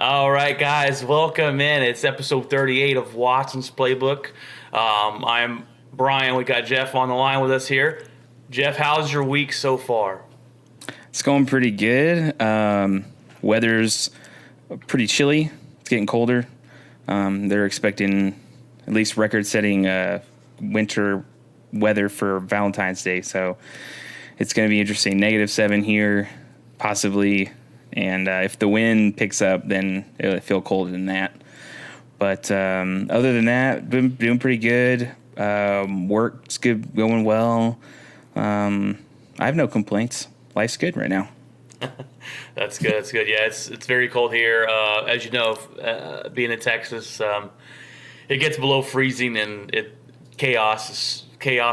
All right, guys, welcome in. It's episode 38 of Watson's Playbook. I'm Brian. We got Jeff on the line with us here. Jeff, how's your week so far? It's going pretty good. Weather's pretty chilly. It's getting colder. They're expecting at least record-setting winter weather for Valentine's Day, so it's going to be interesting. -7 here, possibly. And if the wind picks up, then it'll feel colder than that. But other than that, been doing pretty good. Work's good, going well. I have no complaints. Life's good right now. That's good. That's good. Yeah, it's very cold here. As you know, being in Texas, it gets below freezing, and chaos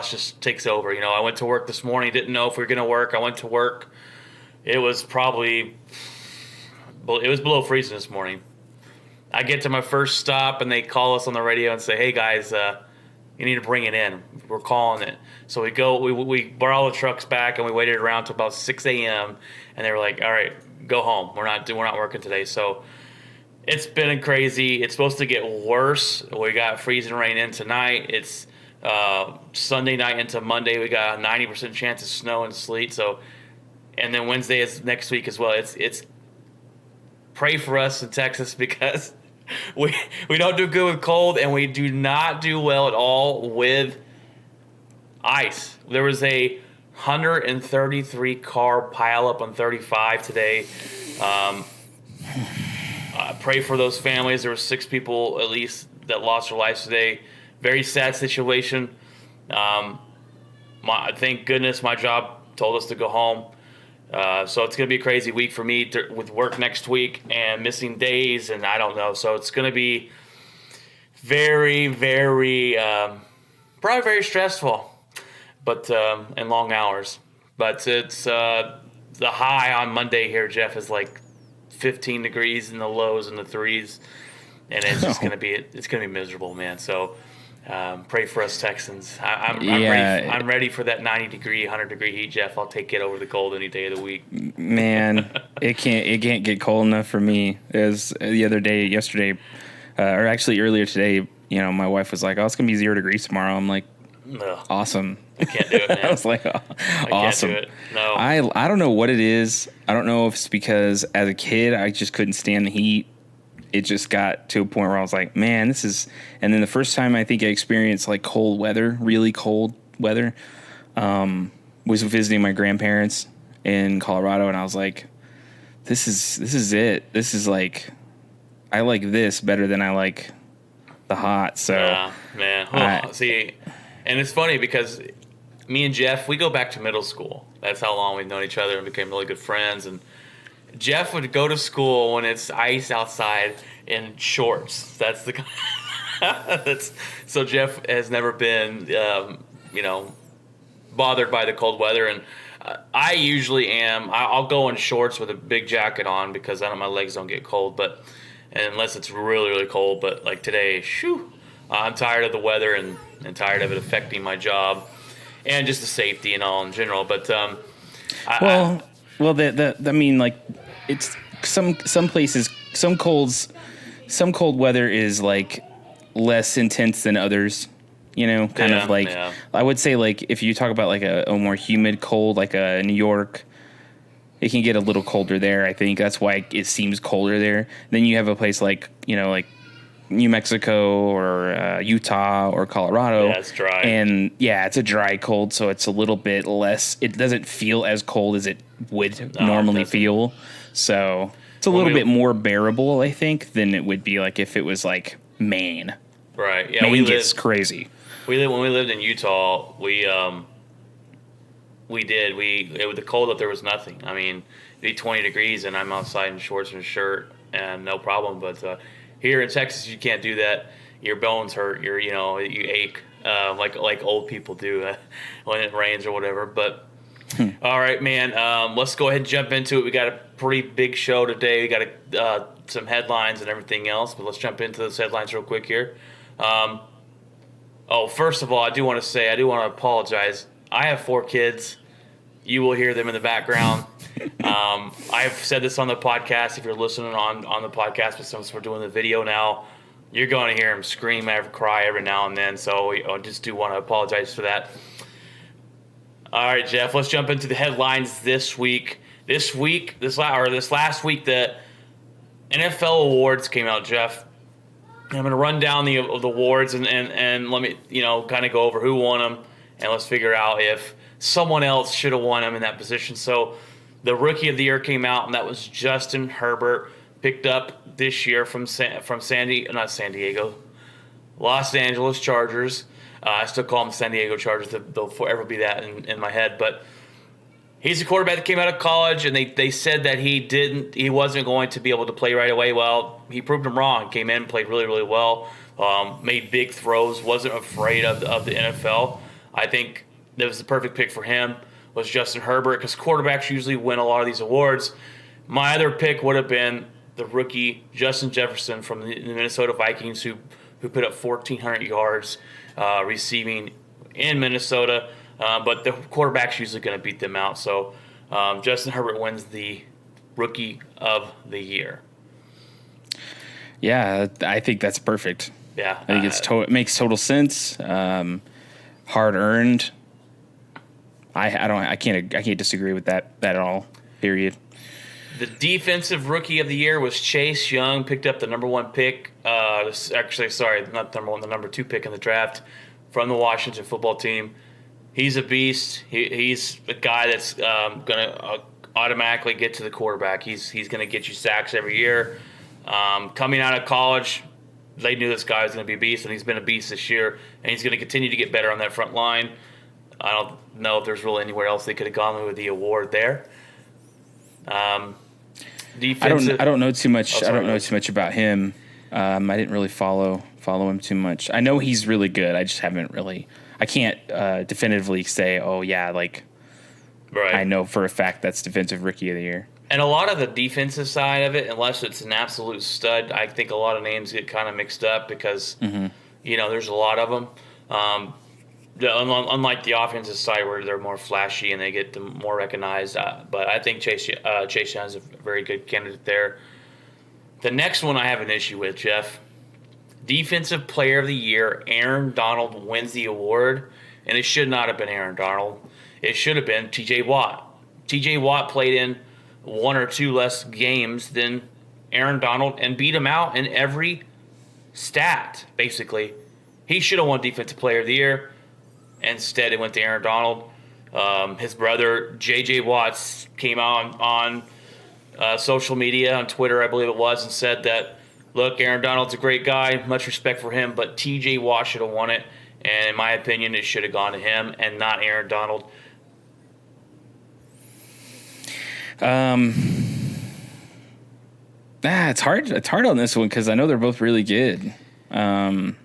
just takes over. You know, I went to work this morning. Didn't know if we were going to work. I went to work. It was below freezing this morning. I get to my first stop, and they call us on the radio and say, "Hey guys, you need to bring it in. We're calling it." So we go. We brought all the trucks back, and we waited around till about 6 a.m. And they were like, "All right, go home. We're not working today." So it's been crazy. It's supposed to get worse. We got freezing rain in tonight. It's Sunday night into Monday. We got a 90% chance of snow and sleet. So. And then Wednesday is next week as well. It's pray for us in Texas because we don't do good with cold, and we do not do well at all with ice. There was a 133 car pileup on 35 today. Pray for those families. There were 6 people at least that lost their lives today. Very sad situation. Thank goodness my job told us to go home. So it's going to be a crazy week for me with work next week and missing days, and I don't know. So it's going to be very, very, probably very stressful, but and long hours. But it's the high on Monday here, Jeff, is like 15 degrees, and the lows in the threes, and it's just going to be miserable, man. So. Pray for us Texans. I'm ready for that 90-degree, 100-degree heat, Jeff. I'll take it over the cold any day of the week. Man, it can't get cold enough for me. As yesterday, or actually earlier today, you know, my wife was like, "Oh, it's gonna be 0 degrees tomorrow." I'm like, Ugh. Awesome. I can't do it, man. I was like, oh, awesome. I can't do it. No. I don't know what it is. I don't know if it's because as a kid I just couldn't stand the heat. It just got to a point where I was like, man, this is. And then the first time I think I experienced like cold weather, really cold weather, was visiting my grandparents in Colorado, and I was like, this is it. This is like, I like this better than I like the hot. So yeah, man. See, and it's funny because me and Jeff, we go back to middle school. That's how long we've known each other and became really good friends. And Jeff would go to school when it's ice outside in shorts. That's the so Jeff has never been, bothered by the cold weather. And I usually am. I'll go in shorts with a big jacket on because I know my legs don't get cold. But unless it's really, really cold. But like today, I'm tired of the weather and tired of it affecting my job and just the safety and all in general. But I mean, like, it's some places, some cold weather is like less intense than others, I would say, like, if you talk about like a more humid cold, like a New York, it can get a little colder there. I think that's why it seems colder there. Then you have a place like New Mexico or Utah or Colorado. Yeah, it's dry. And it's a dry cold, so it's a little bit less. It doesn't feel as cold as it would normally feel. So it's a little bit more bearable, I think, than it would be like if it was like Maine. Right. Yeah. Maine gets crazy. When we lived in Utah, the cold up there was nothing. I mean, it'd be 20 degrees and I'm outside in shorts and a shirt and no problem. But here in Texas, you can't do that. Your bones hurt. You ache like old people do when it rains or whatever. But all right, man. Let's go ahead and jump into it. We got a pretty big show today. We got some headlines and everything else. But let's jump into those headlines real quick here. First of all, I do want to apologize. I have 4 kids. You will hear them in the background. I've said this on the podcast. If you're listening on the podcast, but since we're doing the video now, you're going to hear him scream and cry every now and then. So I just do want to apologize for that. All right, Jeff, let's jump into the headlines this week. This last week, the NFL awards came out, Jeff. I'm going to run down the awards and let me, kind of go over who won them, and let's figure out if someone else should have won them in that position. So the Rookie of the Year came out, and that was Justin Herbert, picked up this year from Los Angeles Chargers. I still call them San Diego Chargers. They'll forever be that in my head. But he's a quarterback that came out of college, and they said that he wasn't going to be able to play right away. Well, he proved them wrong. Came in, played really, really well, made big throws, wasn't afraid of the NFL. I think that was the perfect pick for him, was Justin Herbert, because quarterbacks usually win a lot of these awards. My other pick would have been the rookie Justin Jefferson from the Minnesota Vikings, who put up 1,400 yards receiving in Minnesota. But the quarterback's usually going to beat them out. So Justin Herbert wins the Rookie of the Year. Yeah, I think that's perfect. Yeah, I think it makes total sense. Hard earned. I can't disagree with that at all. Period. The Defensive Rookie of the Year was Chase Young, picked up the number 1 pick. Not number 1, the number 2 pick in the draft from the Washington football team. He's a beast. He's a guy that's going to automatically get to the quarterback. He's going to get you sacks every year. Coming out of college, they knew this guy was going to be a beast, and he's been a beast this year, and he's going to continue to get better on that front line. I don't know if there's really anywhere else they could have gone with the award there. I don't know too much. I don't know too much about him. I didn't really follow him too much. I know he's really good. I just haven't really. I can't definitively say, right. I know for a fact that's Defensive Rookie of the Year. And a lot of the defensive side of it, unless it's an absolute stud, I think a lot of names get kind of mixed up because, there's a lot of them. Unlike the offensive side where they're more flashy and they get more recognized. But I think Chase Young is a very good candidate there. The next one I have an issue with, Jeff. Defensive Player of the Year, Aaron Donald wins the award, and it should not have been Aaron Donald. It should have been T.J. Watt. T.J. Watt played in 1 or 2 less games than Aaron Donald and beat him out in every stat, basically. He should have won Defensive Player of the Year. Instead, it went to Aaron Donald. His brother, J.J. Watts, came out on social media, on Twitter, I believe it was, and said that, look, Aaron Donald's a great guy, much respect for him, but T.J. Watt should have won it, and in my opinion, it should have gone to him and not Aaron Donald. It's hard. It's hard on this one because I know they're both really good. Who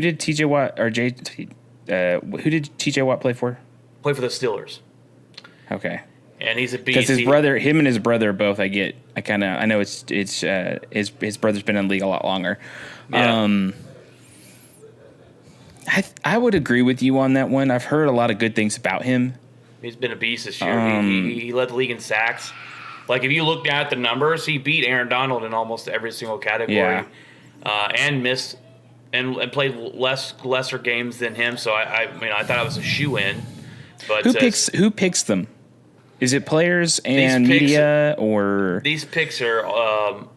did T.J. Watt or who did T.J. Watt play for? Play for the Steelers. Okay. And he's a beast. Because him and his brother both, I know his brother's been in the league a lot longer. Yeah. I would agree with you on that one. I've heard a lot of good things about him. He's been a beast this year. He led the league in sacks. Like, if you look at the numbers, he beat Aaron Donald in almost every single category. Yeah. And missed and played lesser games than him. So I thought it was a shoe-in. But who picks them? Is it players and media, or these picks are?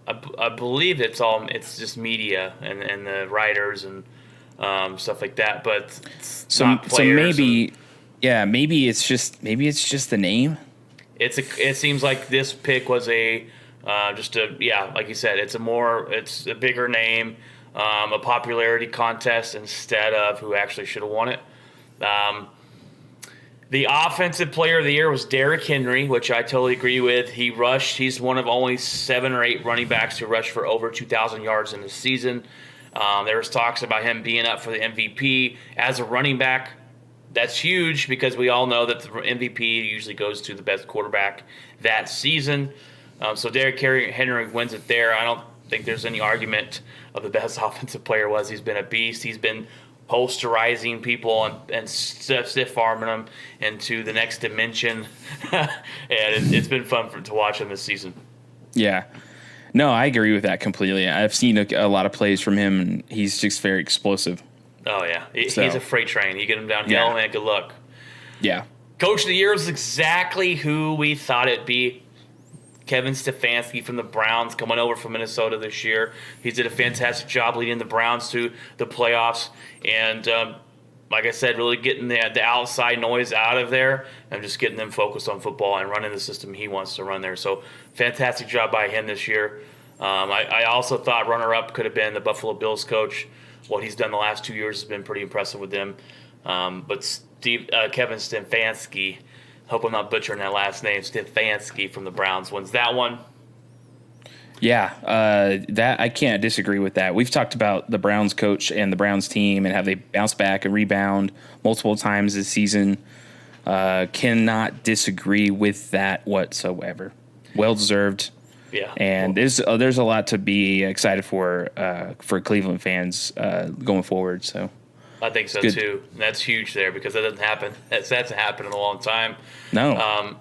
I believe it's just media and the writers and stuff like that. But so maybe it's just the name. It seems like this pick was like you said, it's a bigger name, a popularity contest instead of who actually should have won it. The Offensive Player of the Year was Derrick Henry, which I totally agree with. He rushed. He's one of only 7 or 8 running backs to rush for over 2,000 yards in the season. There was talks about him being up for the MVP as a running back. That's huge because we all know that the MVP usually goes to the best quarterback that season. So Derrick Henry wins it there. I don't think there's any argument of the best offensive player was. He's been a beast. He's been posterizing people and stiff arming them into the next dimension. And it's been fun to watch him this season. Yeah. No, I agree with that completely. I've seen a lot of plays from him, and he's just very explosive. Oh, yeah. He's a freight train. You get him downhill, man, good luck. Yeah. Coach of the Year was exactly who we thought it'd be. Kevin Stefanski from the Browns, coming over from Minnesota this year. He's did a fantastic job leading the Browns to the playoffs. And like I said, really getting the outside noise out of there and just getting them focused on football and running the system he wants to run there. So fantastic job by him this year. I also thought runner-up could have been the Buffalo Bills coach. What he's done the last 2 years has been pretty impressive with them. But Kevin Stefanski, hope I'm not butchering that last name, Stefanski from the Browns wins that one. Yeah, that I can't disagree with that. We've talked about the Browns coach and the Browns team and how they bounce back and rebound multiple times this season. Cannot disagree with that whatsoever. Well deserved. Yeah, and there's a lot to be excited for Cleveland fans going forward. So I think so too. And that's huge there because that doesn't happen. That's happened in a long time. No.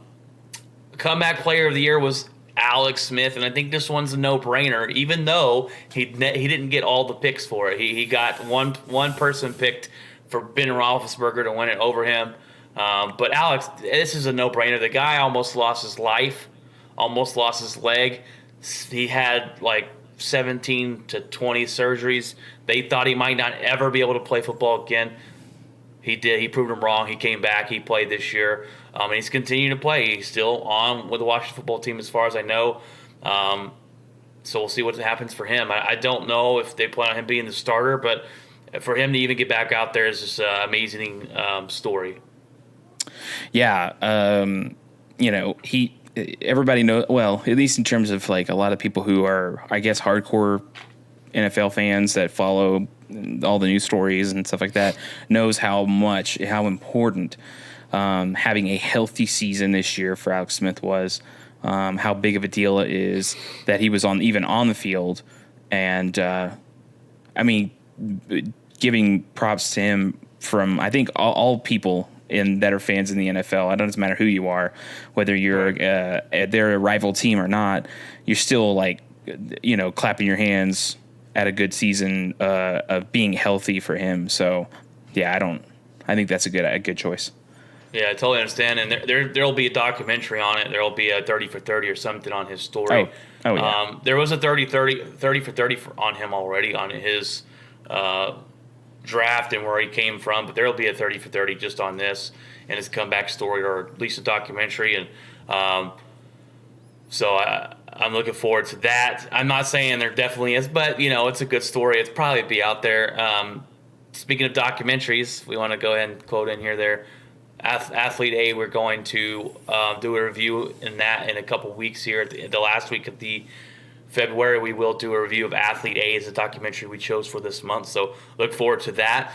Comeback player of the year was Alex Smith, and I think this one's a no-brainer. Even though he didn't get all the picks for it, he got one person picked for Ben Roethlisberger to win it over him. But Alex, this is a no-brainer. The guy almost lost his life. Almost lost his leg. He had like 17 to 20 surgeries. They thought he might not ever be able to play football again. He did. He proved them wrong. He came back. He played this year. And he's continuing to play. He's still on with the Washington football team as far as I know. So we'll see what happens for him. I don't know if they plan on him being the starter, but for him to even get back out there is just an amazing story. Yeah. Everybody knows, well, at least in terms of like a lot of people who are, I guess, hardcore NFL fans that follow all the news stories and stuff like that, knows how important having a healthy season this year for Alex Smith was, how big of a deal it is that he was even on the field. And, giving props to him from, I think, all people that are fans in the NFL. It doesn't matter who you are, whether you're they're a rival team or not. You're still clapping your hands at a good season of being healthy for him. So, yeah, I think that's a good choice. Yeah, I totally understand. And there'll be a documentary on it. There'll be a 30 for 30 or something on his story. Oh yeah. There was a 30 for 30 on him already on his draft and where he came from, but there'll be a 30 for 30 just on this and his comeback story, or at least a documentary. And so I'm looking forward to that. I'm not saying there definitely is, but it's a good story. It's probably be out there. Speaking of documentaries, we want to go ahead and quote in here there. Athlete A, we're going to do a review in a couple weeks here. The last week of the February, we will do a review of Athlete A as a documentary we chose for this month. So look forward to that.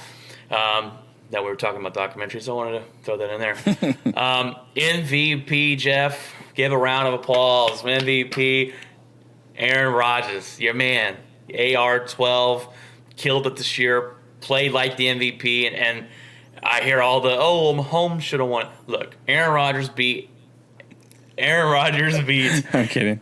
That we were talking about documentaries, so I wanted to throw that in there. MVP, Jeff, give a round of applause. MVP, Aaron Rodgers, your man. AR-12, killed it this year, played like the MVP, and I hear all the, Mahomes should have won. Look, Aaron Rodgers beat I'm kidding.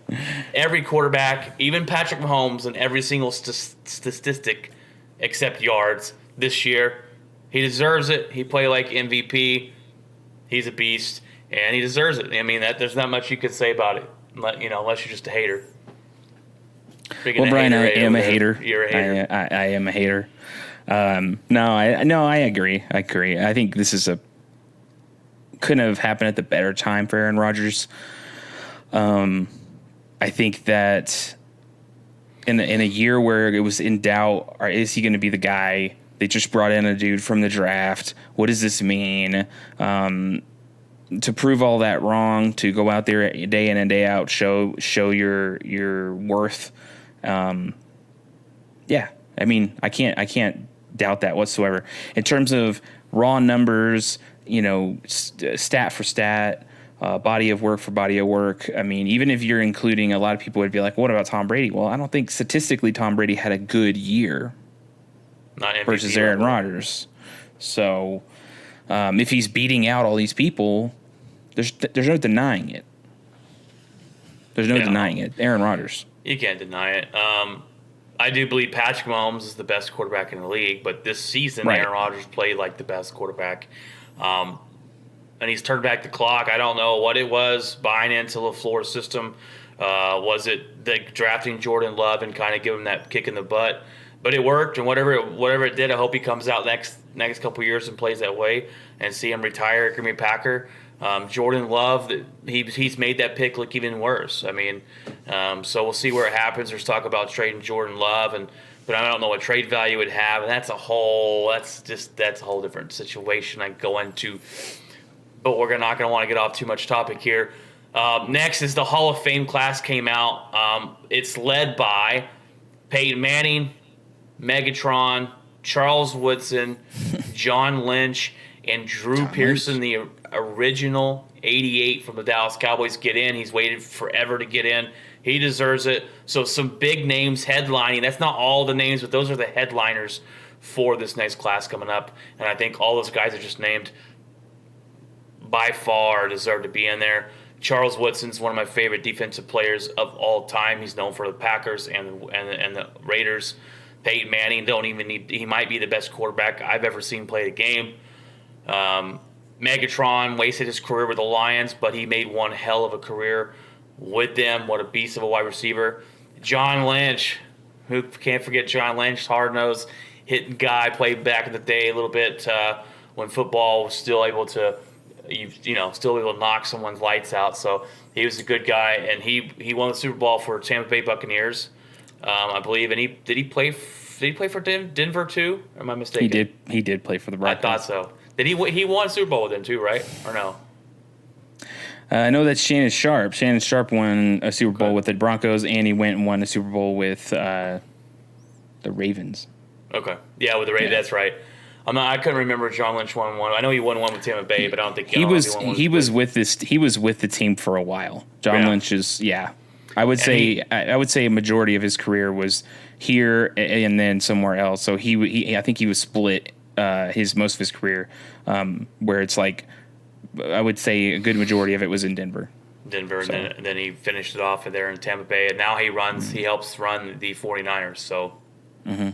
Every quarterback, even Patrick Mahomes, in every single statistic except yards this year. He deserves it. He played like MVP. He's a beast, and he deserves it. I mean, there's not much you could say about it, unless you're just a hater. Well, Brian, I am a hater. You're a hater. I am a hater. I agree. I think this couldn't have happened at the better time for Aaron Rodgers. I think that in a year where it was in doubt, is he going to be the guy? They just brought in a dude from the draft. What does this mean? To prove all that wrong, to go out there day in and day out, show your worth. Yeah, I mean, I can't doubt that whatsoever. In terms of raw numbers, stat for stat, body of work for body of work. I mean, even if you're including, a lot of people would be like, what about Tom Brady? Well, I don't think statistically Tom Brady had a good year. Not MVP versus Aaron level. Rodgers. So if he's beating out all these people, there's no denying it. There's no denying it. Aaron Rodgers. You can't deny it. I do believe Patrick Mahomes is the best quarterback in the league, but this season Right. Aaron Rodgers played like the best quarterback. And he's turned back the clock. I don't know what it was, buying into LaFleur's system. Was it the drafting Jordan Love and kind of give him that kick in the butt? But it worked, and whatever it did, I hope he comes out next couple years and plays that way and see him retire at Green Bay Packer. Jordan Love, he's made that pick look even worse. I mean, so we'll see where it happens. There's talk about trading Jordan Love, but I don't know what trade value it would have, and that's a whole different situation I go into. But we're not going to want to get off too much topic here. Next is the Hall of Fame class came out. It's led by Peyton Manning, Megatron, Charles Woodson, John Lynch, and Drew Pearson, the original 88 from the Dallas Cowboys, get in. He's waited forever to get in. He deserves it. So some big names headlining. That's not all the names, but those are the headliners for this next class coming up. And I think all those guys are just named by far deserve to be in there. Charles Woodson's one of my favorite defensive players of all time. He's known for the Packers and the Raiders. Peyton Manning, he might be the best quarterback I've ever seen play the game. Megatron wasted his career with the Lions, but he made one hell of a career with them. What a beast of a wide receiver. John Lynch, who can't forget John Lynch, hard-nosed, hitting guy, played back in the day a little bit when football was still able to, still able to knock someone's lights out. So he was a good guy, and he won the Super Bowl for Tampa Bay Buccaneers, I believe. And did he play for Denver too? Or am I mistaken? He did play for the Broncos. I thought so. Did he won a Super Bowl with them too, right? Or no? I know that's Shannon Sharp. Shannon Sharp won a Super Bowl with the Broncos, and he went and won a Super Bowl with the Ravens. Okay. Yeah, with the Ravens. Yeah. That's right. I couldn't remember if John Lynch won one. I know he won one with Tampa Bay, but I don't think he was with the team for a while. John Lynch is I would say a majority of his career was here and then somewhere else. So he I think he was split most of his career, where it's like I would say a good majority of it was in Denver. And then he finished it off there in Tampa Bay, and now he helps run the 49ers. So. Mm-hmm.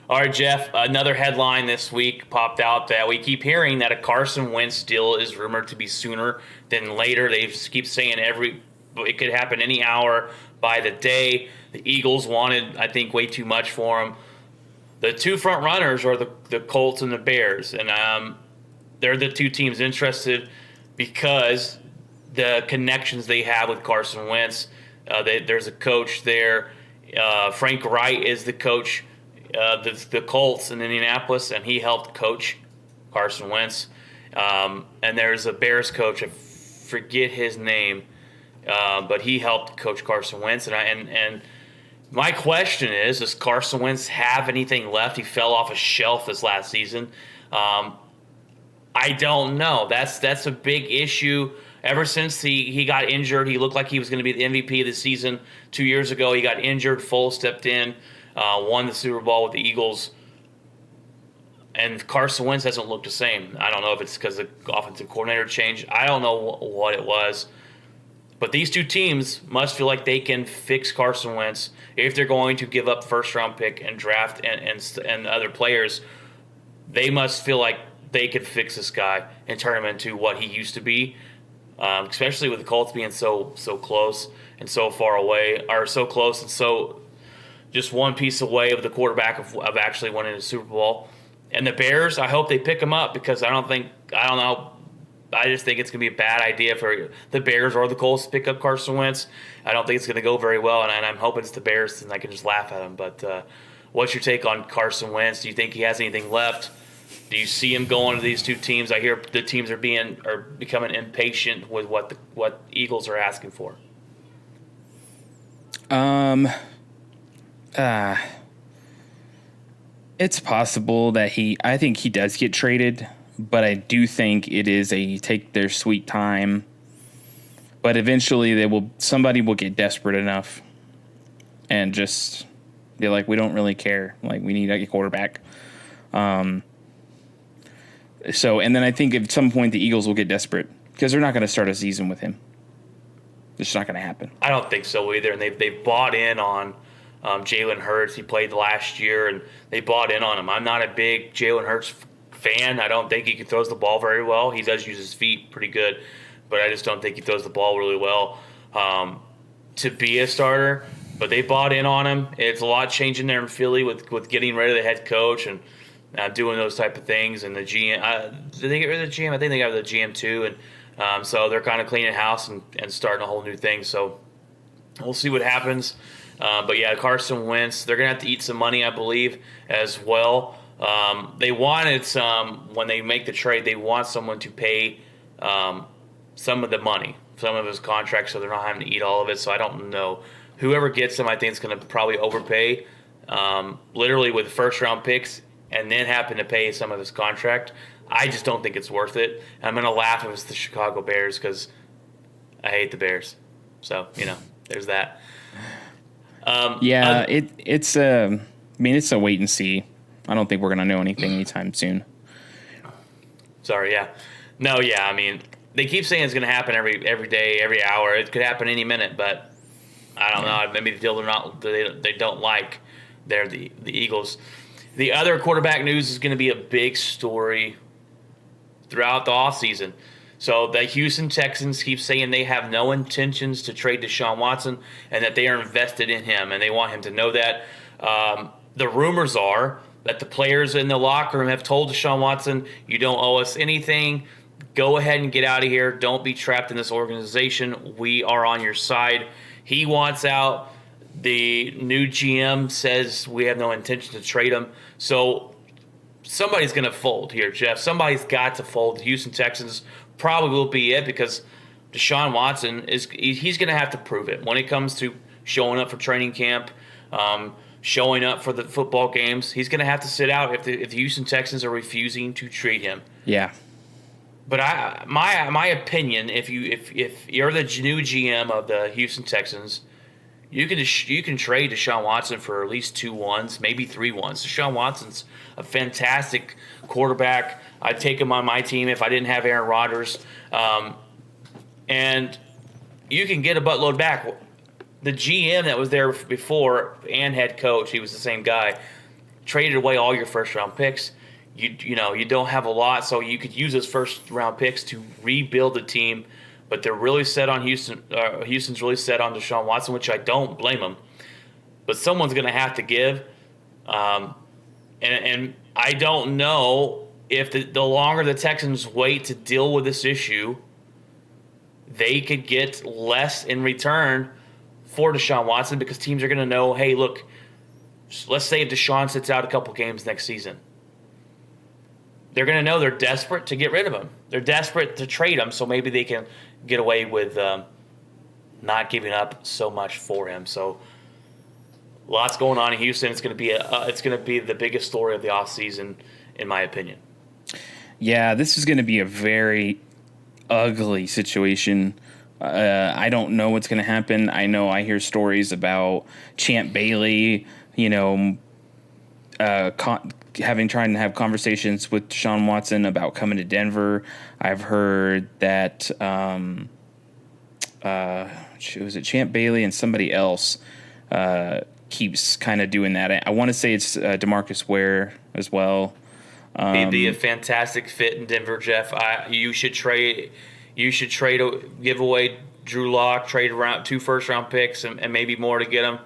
All right, Jeff, another headline this week popped out that we keep hearing that a Carson Wentz deal is rumored to be sooner than later. They keep saying it could happen any hour by the day. The Eagles wanted, I think, way too much for him. The two front runners are the Colts and the Bears, and they're the two teams interested because the connections they have with Carson Wentz. There's a coach there. Frank Wright is the coach. The Colts in Indianapolis, and he helped coach Carson Wentz. And there's a Bears coach, I forget his name, but he helped coach Carson Wentz. And my question is, does Carson Wentz have anything left? He fell off a shelf this last season. I don't know. That's a big issue. Ever since he got injured, he looked like he was going to be the MVP of the season. 2 years ago, he got injured. Foles stepped in. Won the Super Bowl with the Eagles, and Carson Wentz hasn't looked the same. I don't know if it's because the offensive coordinator changed. I don't know what it was, but these two teams must feel like they can fix Carson Wentz if they're going to give up first-round pick and draft and other players. They must feel like they could fix this guy and turn him into what he used to be, especially with the Colts being so close and so far away, or so close and so just one piece away of the quarterback of actually winning a Super Bowl. And the Bears, I hope they pick him up because I don't know. I just think it's going to be a bad idea for the Bears or the Colts to pick up Carson Wentz. I don't think it's going to go very well, and I'm hoping it's the Bears and I can just laugh at them. But what's your take on Carson Wentz? Do you think he has anything left? Do you see him going to these two teams? I hear the teams are becoming impatient with what Eagles are asking for. It's possible that I think he does get traded, but I do think it is take their sweet time. But eventually somebody will get desperate enough and just They're like, we don't really care. Like, we need a quarterback. So, and then I think at some point the Eagles will get desperate because they're not going to start a season with him. It's just not going to happen. I don't think so either. And they've bought in on Jalen Hurts. He played last year, and they bought in on him. I'm not a big Jalen Hurts fan. I don't think he throws the ball very well. He does use his feet pretty good, but I just don't think he throws the ball really well to be a starter. But they bought in on him. It's a lot changing there in Philly with getting rid of the head coach and doing those type of things. And the GM, did they get rid of the GM? I think they got rid of the GM too. And so they're kind of cleaning house and starting a whole new thing. So we'll see what happens. But yeah, Carson Wentz, they're going to have to eat some money, I believe, as well. They wanted when they make the trade, they want someone to pay some of the money, some of his contracts, so they're not having to eat all of it. So I don't know. Whoever gets them, I think, is going to probably overpay, literally with first-round picks, and then happen to pay some of his contract. I just don't think it's worth it. And I'm going to laugh if it's the Chicago Bears because I hate the Bears. So, there's that. It's it's a wait and see. I don't think we're going to know anything anytime soon. Sorry, yeah. No, yeah, they keep saying it's going to happen every day, every hour. It could happen any minute, but I don't know. Maybe they don't like the Eagles. The other quarterback news is going to be a big story throughout the offseason. So the Houston Texans keep saying they have no intentions to trade Deshaun Watson and that they are invested in him, and they want him to know that. The rumors are that the players in the locker room have told Deshaun Watson, you don't owe us anything. Go ahead and get out of here. Don't be trapped in this organization. We are on your side. He wants out. The new GM says we have no intention to trade him. So somebody's going to fold here, Jeff. Somebody's got to fold. The Houston Texans probably will be it because Deshaun Watson, he's going to have to prove it when it comes to showing up for training camp, showing up for the football games. He's going to have to sit out if the Houston Texans are refusing to trade him. Yeah. But my opinion, if you're the new GM of the Houston Texans, you can trade Deshaun Watson for at least 2 ones, maybe 3 ones. Deshaun Watson's a fantastic quarterback. I'd take him on my team if I didn't have Aaron Rodgers. And you can get a buttload back. The GM that was there before and head coach, he was the same guy, traded away all your first-round picks. You don't have a lot, so you could use those first-round picks to rebuild the team. But they're really set on Houston. Houston's really set on Deshaun Watson, which I don't blame them. But someone's going to have to give. And I don't know if the longer the Texans wait to deal with this issue, they could get less in return for Deshaun Watson because teams are going to know, hey, look, let's say if Deshaun sits out a couple games next season. They're going to know they're desperate to get rid of him. They're desperate to trade him, so maybe they can get away with not giving up so much for him. So lots going on in Houston. It's going to be the biggest story of the offseason, in my opinion. Yeah, this is going to be a very ugly situation. I don't know what's going to happen. I know I hear stories about Champ Bailey, trying to have conversations with Deshaun Watson about coming to Denver. I've heard that was it Champ Bailey and somebody else keeps kind of doing that. I want to say it's DeMarcus Ware as well. He'd be a fantastic fit in Denver, Jeff. You should trade. Give away Drew Lock, trade around 2 first-round picks and maybe more to get him.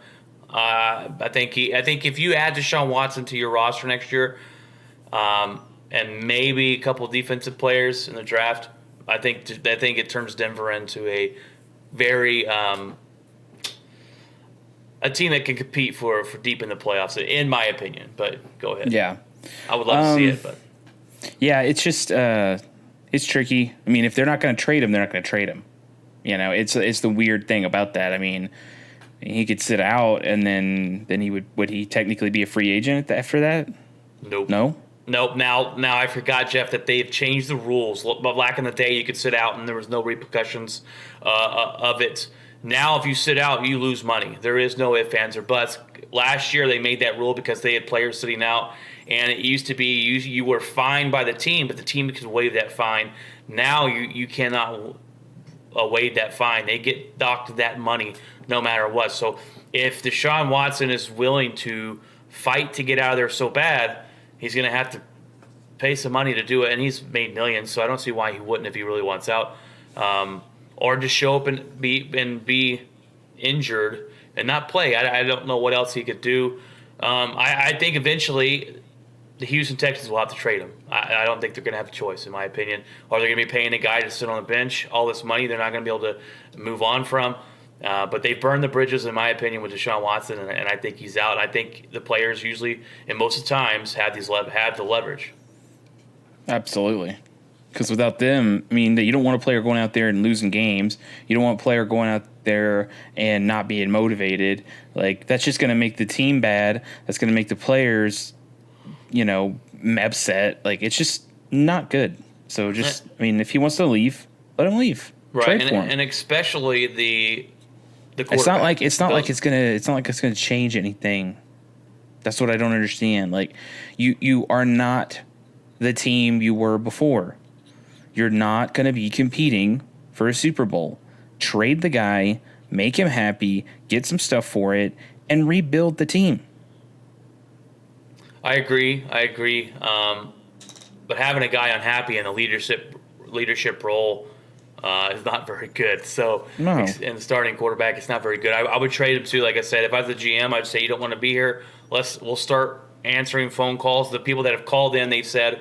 I think if you add Deshaun Watson to your roster next year, and maybe a couple defensive players in the draft, I think it turns Denver into a very a team that can compete for deep in the playoffs, in my opinion. But go ahead. Yeah, I would love to see it, but yeah, it's just it's tricky. I mean, if they're not going to trade him, they're not going to trade him. It's the weird thing about that. I mean, he could sit out, and then he would he technically be a free agent after that? Nope. No? Nope. Now I forgot, Jeff, that they've changed the rules. But back in the day, you could sit out, and there was no repercussions of it. Now, if you sit out, you lose money. There is no ifs, ands, or buts. last year they made that rule because they had players sitting out, and it used to be you were fined by the team, but the team could waive that fine. Now you cannot waive that fine. They get docked that money no matter what. So if Deshaun Watson is willing to fight to get out of there so bad, he's going to have to pay some money to do it, and he's made millions, so I don't see why he wouldn't if he really wants out. Or just show up and be injured and not play. I don't know what else he could do. I think eventually the Houston Texans will have to trade him. I don't think they're going to have a choice, in my opinion. Or they're going to be paying a guy to sit on the bench all this money they're not going to be able to move on from. But they've burned the bridges, in my opinion, with Deshaun Watson, and I think he's out. And I think the players usually, and most of the times, have the leverage. Absolutely. Because without them, I mean, you don't want a player going out there and losing games. You don't want a player going out there and not being motivated. Like, that's just going to make the team bad. That's going to make the players, upset. Like, it's just not good. So just, I mean, if he wants to leave, let him leave. Right, Trade for him. And especially the It's not like it's gonna change anything. That's what I don't understand. Like, you are not the team you were before. You're not going to be competing for a Super Bowl. Trade the guy, make him happy, get some stuff for it, and rebuild the team. I agree. But having a guy unhappy in a leadership role is not very good. So, no. And starting quarterback, it's not very good. I would trade him too. Like I said, if I was the GM, I'd say you don't want to be here. We'll start answering phone calls. The people that have called in, they said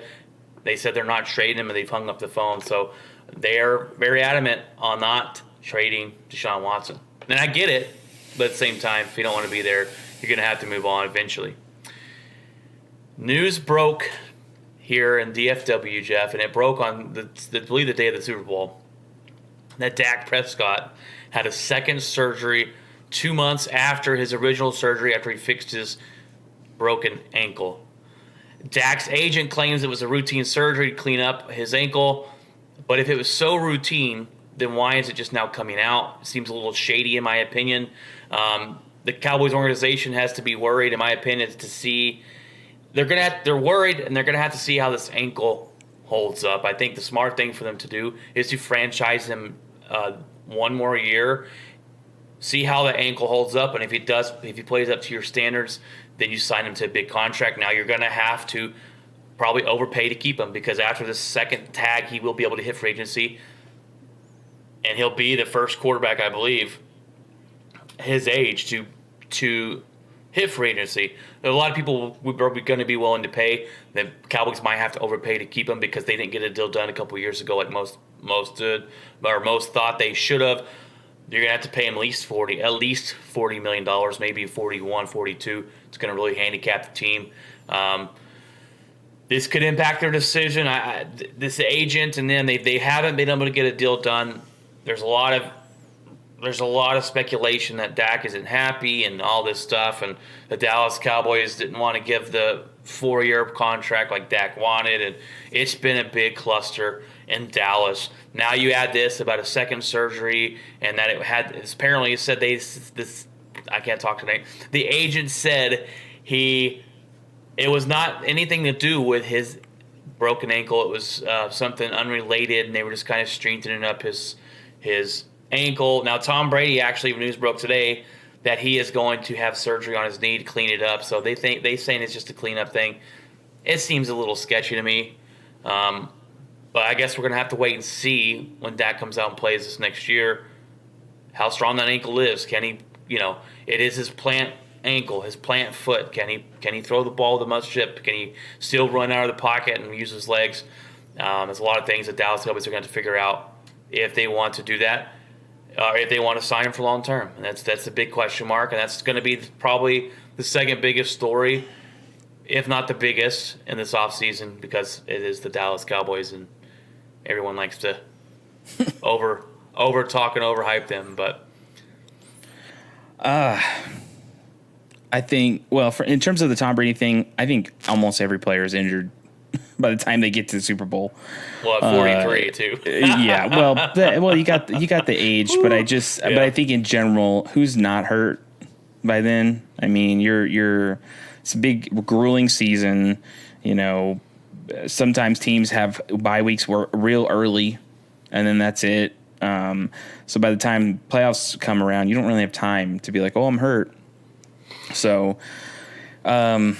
they're not trading him, and they've hung up the phone. So they're very adamant on not trading Deshaun Watson. And I get it, but at the same time, if you don't want to be there, you're going to have to move on eventually. News broke here in DFW, Jeff, and it broke on I believe the day of the Super Bowl, that Dak Prescott had a second surgery 2 months after his original surgery, after he fixed his broken ankle. Dak's agent claims it was a routine surgery to clean up his ankle, but if it was so routine, then why is it just now coming out? It seems a little shady, in my opinion. The Cowboys organization has to be worried, in my opinion, to see they're worried, and they're going to have to see how this ankle holds up. I think the smart thing for them to do is to franchise him one more year, see how the ankle holds up, and if he plays up to your standards, then you sign him to a big contract. Now you're going to have to probably overpay to keep him, because after this second tag, he will be able to hit free agency, and he'll be the first quarterback, I believe, his age to hit free agency. A lot of people are going to be willing to pay. The Cowboys might have to overpay to keep him because they didn't get a deal done a couple years ago, like most did, or most thought they should have. You're going to have to pay him at least $40 million, maybe 41, 42. It's going to really handicap the team. This could impact their decision. This agent, and then they haven't been able to get a deal done. There's a lot of speculation that Dak isn't happy and all this stuff, and the Dallas Cowboys didn't want to give the 4-year contract like Dak wanted, and it's been a big cluster in Dallas. Now you add this about a second surgery, and that apparently it said I can't talk tonight. The agent said it was not anything to do with his broken ankle. It was something unrelated, and they were just kind of strengthening up his ankle. Now, Tom Brady, actually, news broke today that he is going to have surgery on his knee to clean it up. So they saying it's just a cleanup thing. It seems a little sketchy to me. But I guess we're going to have to wait and see when Dak comes out and plays this next year how strong that ankle is. Can he, it is his plant ankle, his plant foot. Can he throw the ball with a mothership? Can he still run out of the pocket and use his legs? There's a lot of things that Dallas Cowboys are going to have to figure out if they want to do that. If they want to sign him for long term. And that's the big question mark, and that's going to be probably the second biggest story, if not the biggest, in this offseason, because it is the Dallas Cowboys, and everyone likes to over talk and overhype them. But I think, in terms of the Tom Brady thing, I think almost every player is injured by the time they get to the Super Bowl. Well, at 43 too. Yeah, you got the age, but I think in general, who's not hurt by then. I mean, it's a big grueling season. Sometimes teams have bye weeks real early, and then that's it. So by the time playoffs come around, you don't really have time to be like, oh, I'm hurt. So, in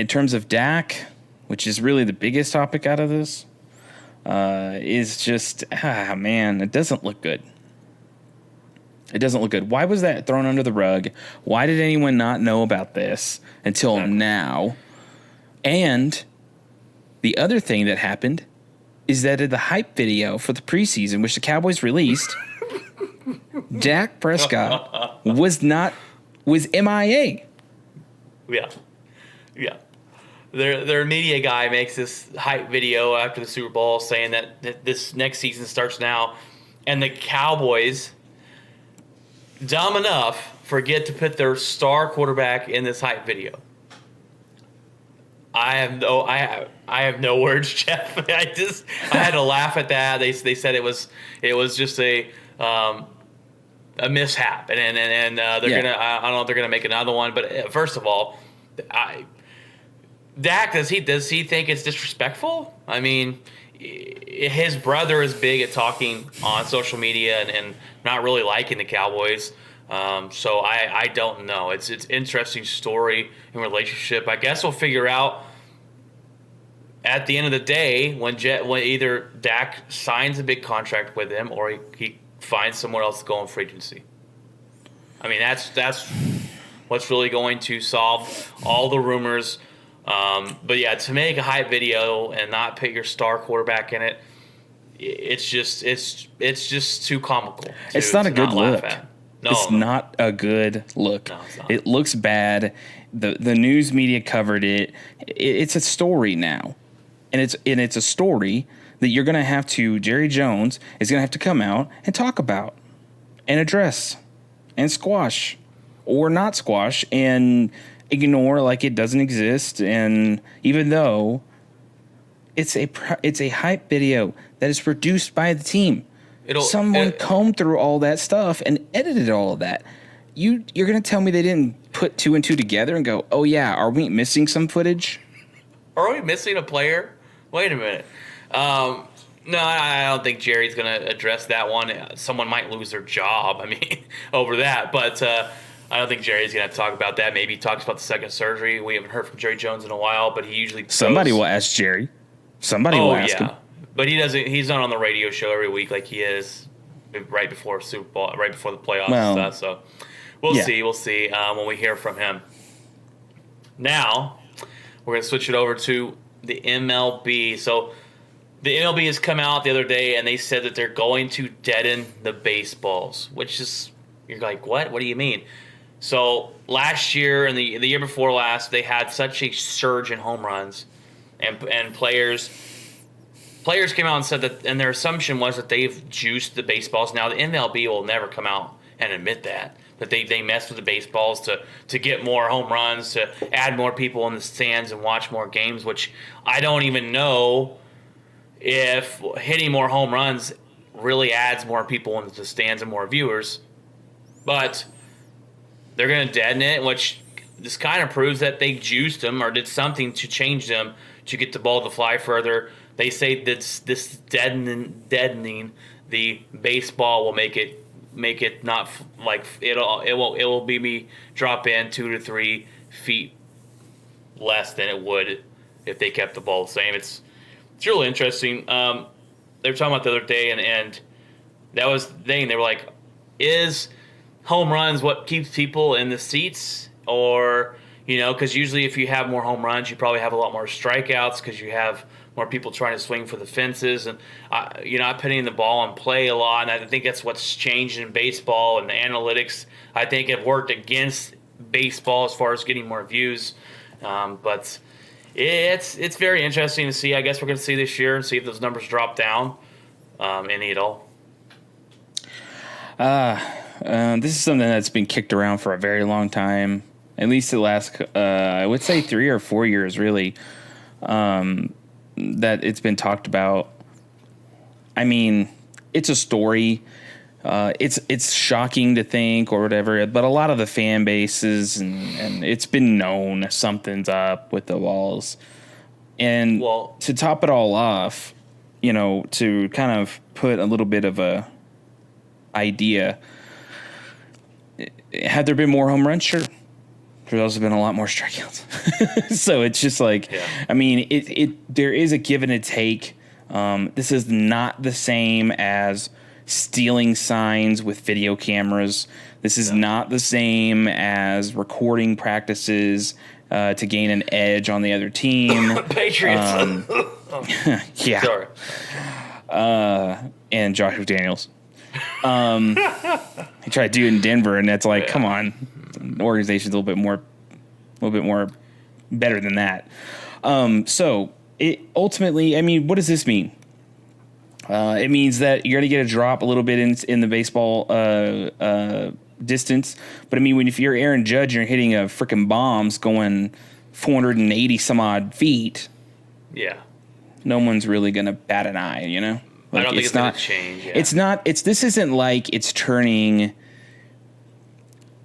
terms of Dak, which is really the biggest topic out of this, is just, man, it doesn't look good. It doesn't look good. Why was that thrown under the rug? Why did anyone not know about this until now? And the other thing that happened is that in the hype video for the preseason, which the Cowboys released, Dak Prescott was MIA. Yeah. Their media guy makes this hype video after the Super Bowl saying that this next season starts now, and the Cowboys, dumb enough, forget to put their star quarterback in this hype video. I have no words, Jeff. I had to laugh at that. They said it was just a mishap, and they're gonna, I don't know if they're gonna make another one. But first of all, Dak, does he think it's disrespectful? I mean, his brother is big at talking on social media and not really liking the Cowboys. So I don't know. It's interesting story and relationship. I guess we'll figure out at the end of the day when either Dak signs a big contract with him or he finds somewhere else to go in free agency. I mean, that's what's really going to solve all the rumors. But yeah, to make a hype video and not put your star quarterback in it, it's just too comical. It's not a good look. No, it's not a good look. No, it's not. It looks bad. The news media covered it. It's a story now, and it's a story that you're going to have to. Jerry Jones is going to have to come out and talk about, and address, and squash, or not squash, and ignore like it doesn't exist. And even though it's a hype video that is produced by the team. Someone combed through all that stuff and edited all of that. You're going to tell me they didn't put two and two together and go, oh, yeah, are we missing some footage? Are we missing a player? Wait a minute. No, I don't think Jerry's going to address that one. Someone might lose their job, over that. But I don't think Jerry's going to talk about that. Maybe he talks about the second surgery. We haven't heard from Jerry Jones in a while, but he usually goes. Somebody will ask Jerry. Somebody will ask him. But he doesn't. He's not on the radio show every week like he is right before Super Bowl, right before the playoffs and stuff. So we'll see. We'll see when we hear from him. Now we're gonna switch it over to the MLB. So the MLB has come out the other day and they said that they're going to deaden the baseballs, which is, you're like, what? What do you mean? So last year and the year before last, they had such a surge in home runs, and players came out and said that, and their assumption was that they've juiced the baseballs. Now, the MLB will never come out and admit that they messed with the baseballs to get more home runs, to add more people in the stands and watch more games, which I don't even know if hitting more home runs really adds more people into the stands and more viewers. But they're going to deaden it, which this kind of proves that they juiced them or did something to change them to get the ball to fly further. They say this deadening the baseball will make it not like it will be drop in 2 to 3 feet less than it would if they kept the ball the same. It's really interesting. They were talking about the other day, and that was the thing. They were like, is home runs what keeps people in the seats? Or, because usually if you have more home runs, you probably have a lot more strikeouts because you have more people trying to swing for the fences, and you're not putting the ball in play a lot. And I think that's what's changed in baseball, and the analytics, I think, have worked against baseball as far as getting more views. But it's very interesting to see. I guess we're going to see this year and see if those numbers drop down any at all. This is something that's been kicked around for a very long time, at least the last, I would say 3 or 4 years, really, that it's been talked about. It's a story. It's shocking to think or whatever, but a lot of the fan bases and it's been known something's up with the balls. And to top it all off, to kind of put a little bit of a idea, had there been more home runs? Sure. There's also been a lot more strikeouts. So it's just like, I mean, there is a give and a take. This is not the same as stealing signs with video cameras. This is not the same as recording practices to gain an edge on the other team. Patriots. Yeah. Sorry. And Josh McDaniels. He tried to do it in Denver, and that's like, come on. The organization's a little bit more better than that. So it ultimately, I mean, what does this mean? It means that you're going to get a drop a little bit in the baseball distance. But I mean, if you're Aaron Judge, you're hitting a freaking bombs going 480 some odd feet. Yeah. No one's really going to bat an eye, Like, I don't think it's going to change. Yeah. This isn't like it's turning,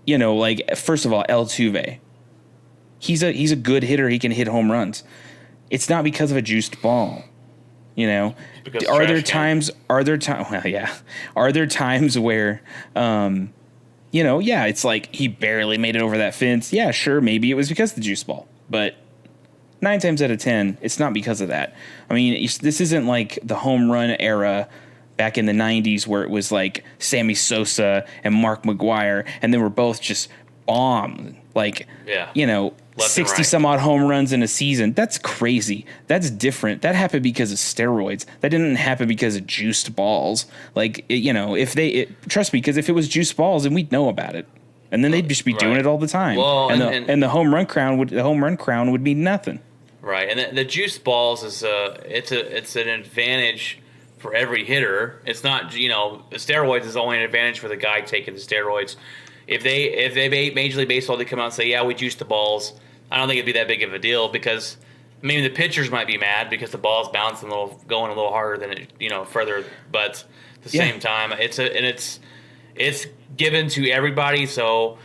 like, first of all, Altuve. He's a good hitter. He can hit home runs. It's not because of a juiced ball. Are there times where, it's like he barely made it over that fence. Yeah, sure. Maybe it was because of the juice ball, but 9 times out of 10, it's not because of that. I mean, this isn't like the home run era back in the 90s where it was like Sammy Sosa and Mark McGwire, and they were both just bombed. Like, 60 some odd home runs in a season. That's crazy. That's different. That happened because of steroids. That didn't happen because of juiced balls. Like, trust me, because if it was juiced balls, then we'd know about it. And then they'd just be doing it all the time. Well, and the home run crown would mean nothing. Right. And the juiced balls is it's an advantage for every hitter. It's not, the steroids is only an advantage for the guy taking the steroids. If they Major League Baseball to come out and say, yeah, we juiced the balls, I don't think it'd be that big of a deal because maybe the pitchers might be mad because the ball's bouncing going a little harder than it, further. But at the same time, it's given to everybody, so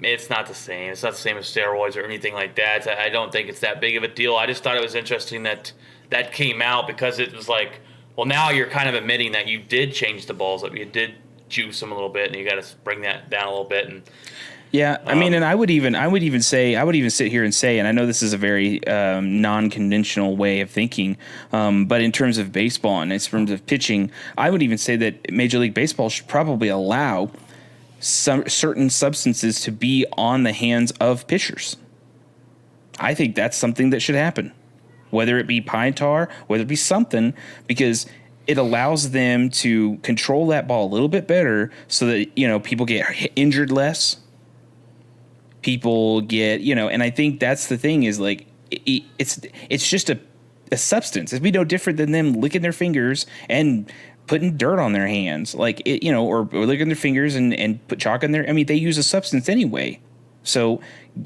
it's not the same. It's not the same as steroids or anything like that. I don't think it's that big of a deal. I just thought it was interesting that came out because it was like, well, now you're kind of admitting that you did change the balls up. You did juice them a little bit, and you got to bring that down a little bit. And I mean, and I would even sit here and say, and I know this is a very non-conventional way of thinking, but in terms of baseball and in terms of pitching, I would even say that Major League Baseball should probably allow some certain substances to be on the hands of pitchers. I think that's something that should happen, whether it be pine tar, whether it be something, because it allows them to control that ball a little bit better so that, people get injured less. People get, and I think that's the thing is like, it's just a substance. It'd be no different than them licking their fingers and putting dirt on their hands, like or licking their fingers and put chalk in there. I mean, they use a substance anyway. So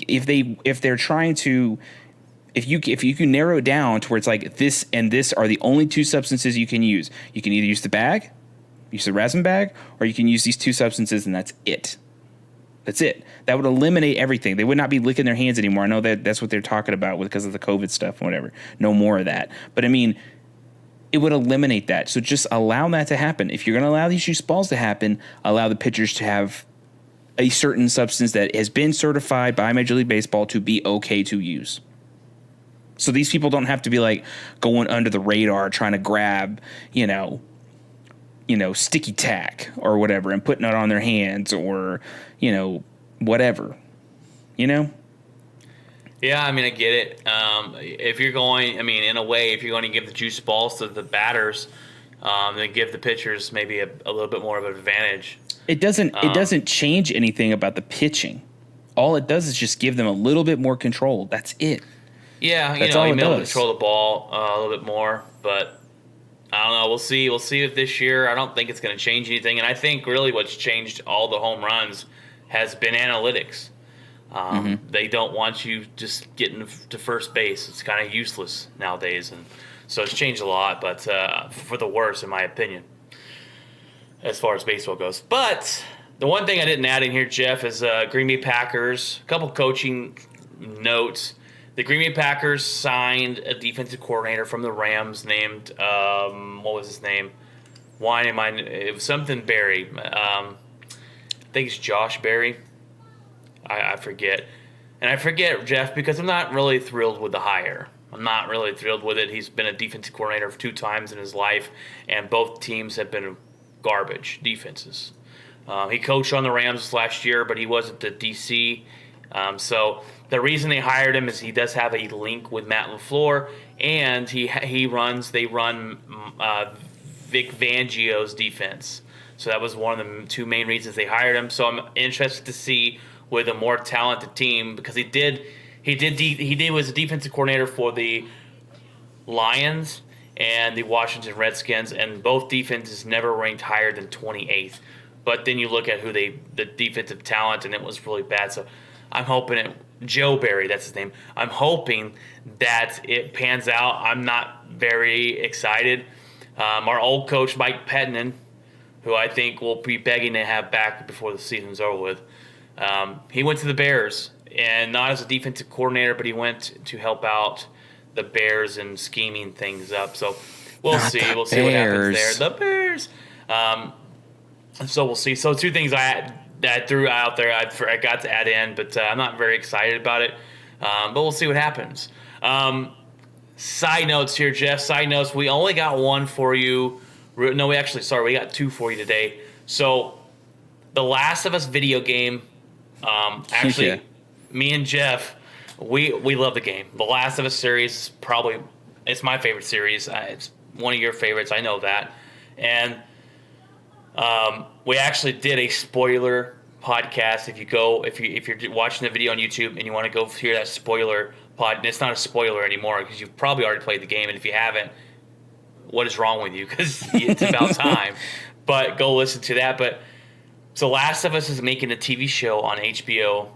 if they're trying to, if you can narrow it down to where it's like this and this are the only two substances you can use. You can either use the bag, use the resin bag, or you can use these two substances and that's it. That's it. That would eliminate everything. They would not be licking their hands anymore. I know that's what they're talking about because of the COVID stuff and whatever. No more of that. But I mean, it would eliminate that. So just allow that to happen. If you're going to allow these juice balls to happen, allow the pitchers to have a certain substance that has been certified by Major League Baseball to be okay to use. So these people don't have to be like going under the radar trying to grab, sticky tack or whatever and putting it on their hands or, whatever, Yeah, I mean, I get it. If you're going, in a way, if you're going to give the juice balls to the batters, then give the pitchers maybe a little bit more of an advantage. It doesn't change anything about the pitching. All it does is just give them a little bit more control. That's it. Yeah, you may be able to control the ball a little bit more, but I don't know. We'll see. We'll see if this year. I don't think it's going to change anything, and I think really what's changed all the home runs has been analytics. They don't want you just getting to first base. It's kind of useless nowadays, and so it's changed a lot, but for the worse, in my opinion. as far as baseball goes. But the one thing I didn't add in here, Jeff, is Green Bay Packers. A couple coaching notes. The Green Bay Packers signed a defensive coordinator from the Rams named, what was his name? It was something Berry. I think it's Josh Berry. I forget. And I forget, Jeff, because I'm not really thrilled with the hire. I'm not really thrilled with it. He's been a defensive coordinator 2 times in his life, and both teams have been garbage defenses. He coached on the Rams last year, but he wasn't the DC. So the reason they hired him is he does have a link with Matt LaFleur, and they run Vic Fangio's defense. So that was one of the 2 main reasons they hired him. So I'm interested to see with a more talented team, because he was a defensive coordinator for the Lions and the Washington Redskins, and both defenses never ranked higher than 28th. But then you look at the defensive talent, and it was really bad. So I'm hoping Joe Barry, that's his name. I'm hoping that it pans out. I'm not very excited. Our old coach, Mike Pettinen, who I think will be begging to have back before the season's over with, he went to the Bears, and not as a defensive coordinator, but he went to help out the Bears and scheming things up. So we'll see. We'll see what happens there. The Bears. So we'll see. So 2 things I threw out there I got to add in, but I'm not very excited about it. But we'll see what happens. Side notes here, Jeff. Side notes. We only got 1 for you. No, we got 2 for you today. So the Last of Us video game, actually, me and Jeff, we love the game. The Last of Us series, it's my favorite series. It's one of your favorites. I know that. And we actually did a spoiler podcast. If you're watching the video on YouTube and you want to go hear that spoiler pod, and it's not a spoiler anymore because you've probably already played the game. And if you haven't, what is wrong with you? Because it's about time. But go listen to that. But so Last of Us is making a TV show on HBO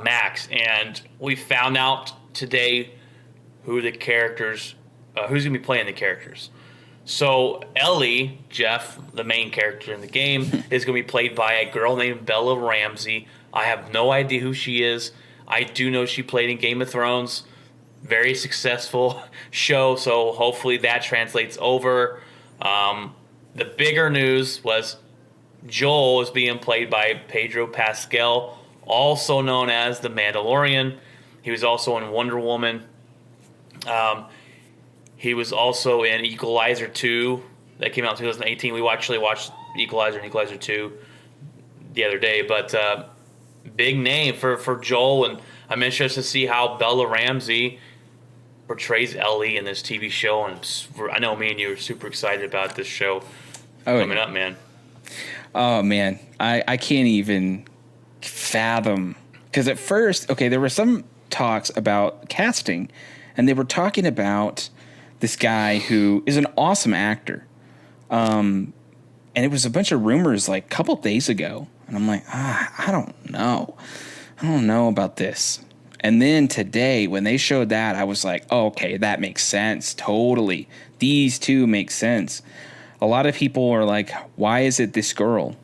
Max, and we found out today who's going to be playing the characters. So Ellie, Jeff, the main character in the game, is going to be played by a girl named Bella Ramsey. I have no idea who she is. I do know she played in Game of Thrones. Very successful show, so hopefully that translates over. The bigger news was Joel is being played by Pedro Pascal, also known as the Mandalorian. He was also in Wonder Woman. He was also in Equalizer 2 that came out in 2018. We actually watched Equalizer and Equalizer 2 the other day. But big name for Joel, and I'm interested to see how Bella Ramsey portrays Ellie in this TV show. And I know me and you are super excited about this show coming up, man. Oh, man. I can't even fathom. Because at first, there were some talks about casting, and they were talking about this guy who is an awesome actor. And it was a bunch of rumors like a couple days ago. And I'm like, I don't know. I don't know about this. And then today, when they showed that, I was like, oh, okay, that makes sense. Totally. These 2 make sense. A lot of people are like, why is it this girl?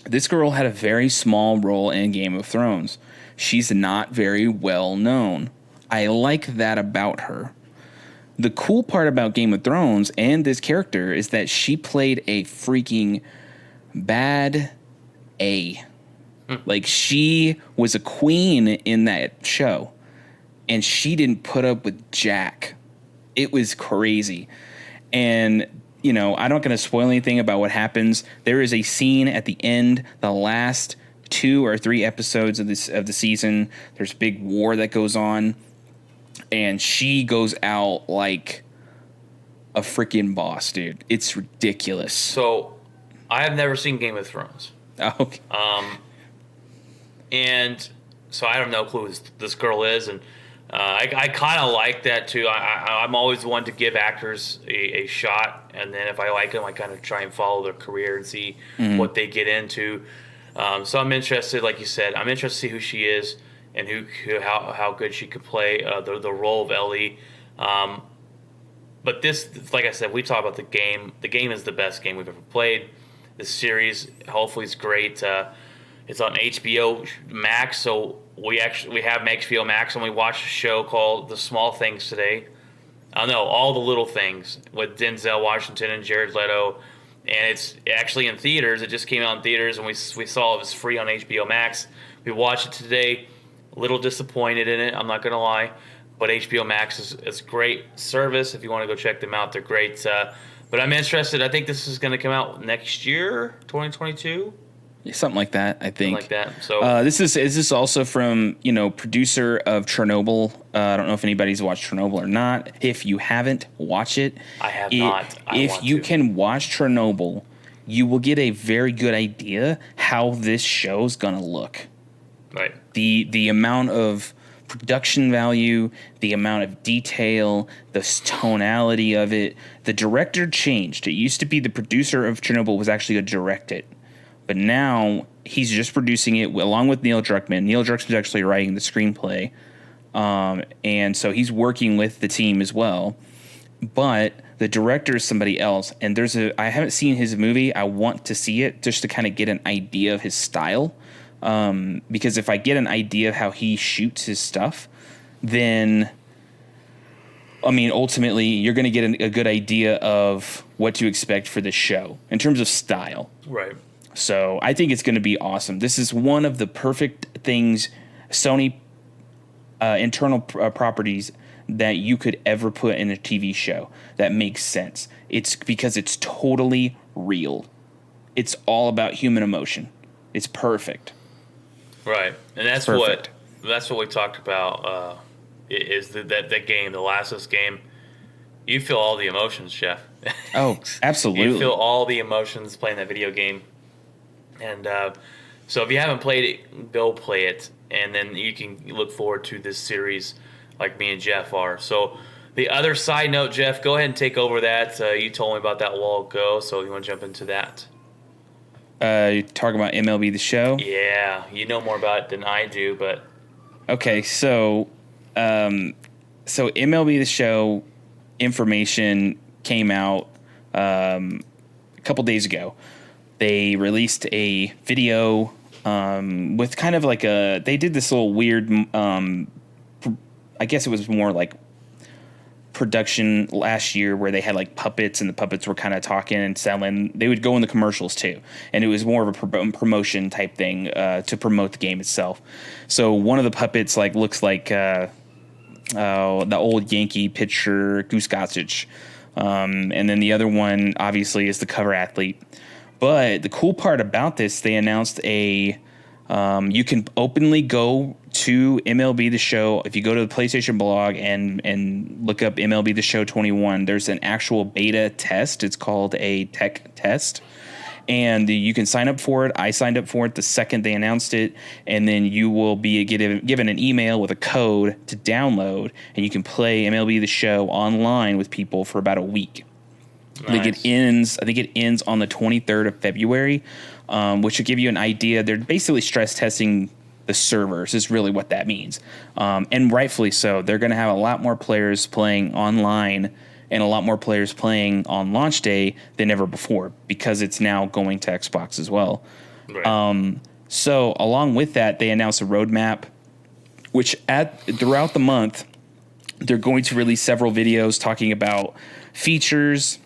This girl had a very small role in Game of Thrones. She's not very well known. I like that about her. The cool part about Game of Thrones and this character is that she played a freaking bad A. Like, she was a queen in that show, and she didn't put up with Jack. It was crazy. And, I'm not going to spoil anything about what happens. There is a scene at the end, the last 2 or 3 episodes of the season. There's a big war that goes on, and she goes out like a freaking boss, dude. It's ridiculous. So, I have never seen Game of Thrones. Oh, okay. And so I don't know who this girl is, and I kind of like that too. I'm always one to give actors a shot, and then if I like them, I kind of try and follow their career and see what they get into. So I'm interested, like you said, I'm interested to see who she is and how good she could play the role of Ellie. But this, like I said, we talk about the game. The game is the best game we've ever played. This series, hopefully, is great. It's on HBO Max, so we have HBO Max, and we watched a show called The Small Things today. I know All the Little Things with Denzel Washington and Jared Leto, and it's actually in theaters. It just came out in theaters, and we saw it was free on HBO Max. We watched it today. A little disappointed in it, I'm not gonna lie, but HBO Max is a great service. If you want to go check them out, they're great. But I'm interested. I think this is going to come out next year, 2022. Something like that, I think. Something like that. So this is also from, producer of Chernobyl. I don't know if anybody's watched Chernobyl or not. If you haven't, watch it. I have not. If you can watch Chernobyl, you will get a very good idea how this show's going to look. Right. The amount of production value, the amount of detail, the tonality of it. The director changed. It used to be the producer of Chernobyl was actually going to direct it. But now he's just producing it along with Neil Druckmann. Neil Druckmann's actually writing the screenplay. And so he's working with the team as well. But the director is somebody else. And I haven't seen his movie. I want to see it just to kind of get an idea of his style. Because if I get an idea of how he shoots his stuff, then, ultimately you're going to get a good idea of what to expect for this show in terms of style. Right. So I think it's going to be awesome. This is one of the perfect things, Sony internal properties that you could ever put in a TV show that makes sense. It's because it's totally real. It's all about human emotion. It's perfect. Right, and that's what we talked about. Is that game, the Last of Us game? You feel all the emotions, Chef. Oh, absolutely. You feel all the emotions playing that video game, and so if you haven't played it, go play it, and then you can look forward to this series, like me and Jeff are. So the other side note, Jeff, go ahead and take over that. You told me about that a while ago, so you want to jump into that? You're talking about MLB The Show? Yeah, you know more about it than I do, but... Okay, so MLB The Show information came out a couple days ago. They released a video with kind of like they did this little weird, I guess it was more like production last year where they had like puppets and the puppets were kind of talking and selling. They would go in the commercials too, and it was more of a promotion type thing to promote the game itself. So one of the puppets looks like the old Yankee pitcher Goose Gossage, and then the other one obviously is the cover athlete. But the cool part about this, they announced you can openly go to MLB The Show. If you go to the PlayStation blog and look up MLB The Show 21, there's an actual beta test. It's called a tech test. And you can sign up for it. I signed up for it the second they announced it. And then you will be given an email with a code to download. And you can play MLB The Show online with people for about a week. Nice. I think it ends on the 23rd of February, which will give you an idea. They're basically stress testing the servers is really what that means. And rightfully so. They're going to have a lot more players playing online and a lot more players playing on launch day than ever before because it's now going to Xbox as well. Right. So along with that, they announced a roadmap, which throughout the month, they're going to release several videos talking about features,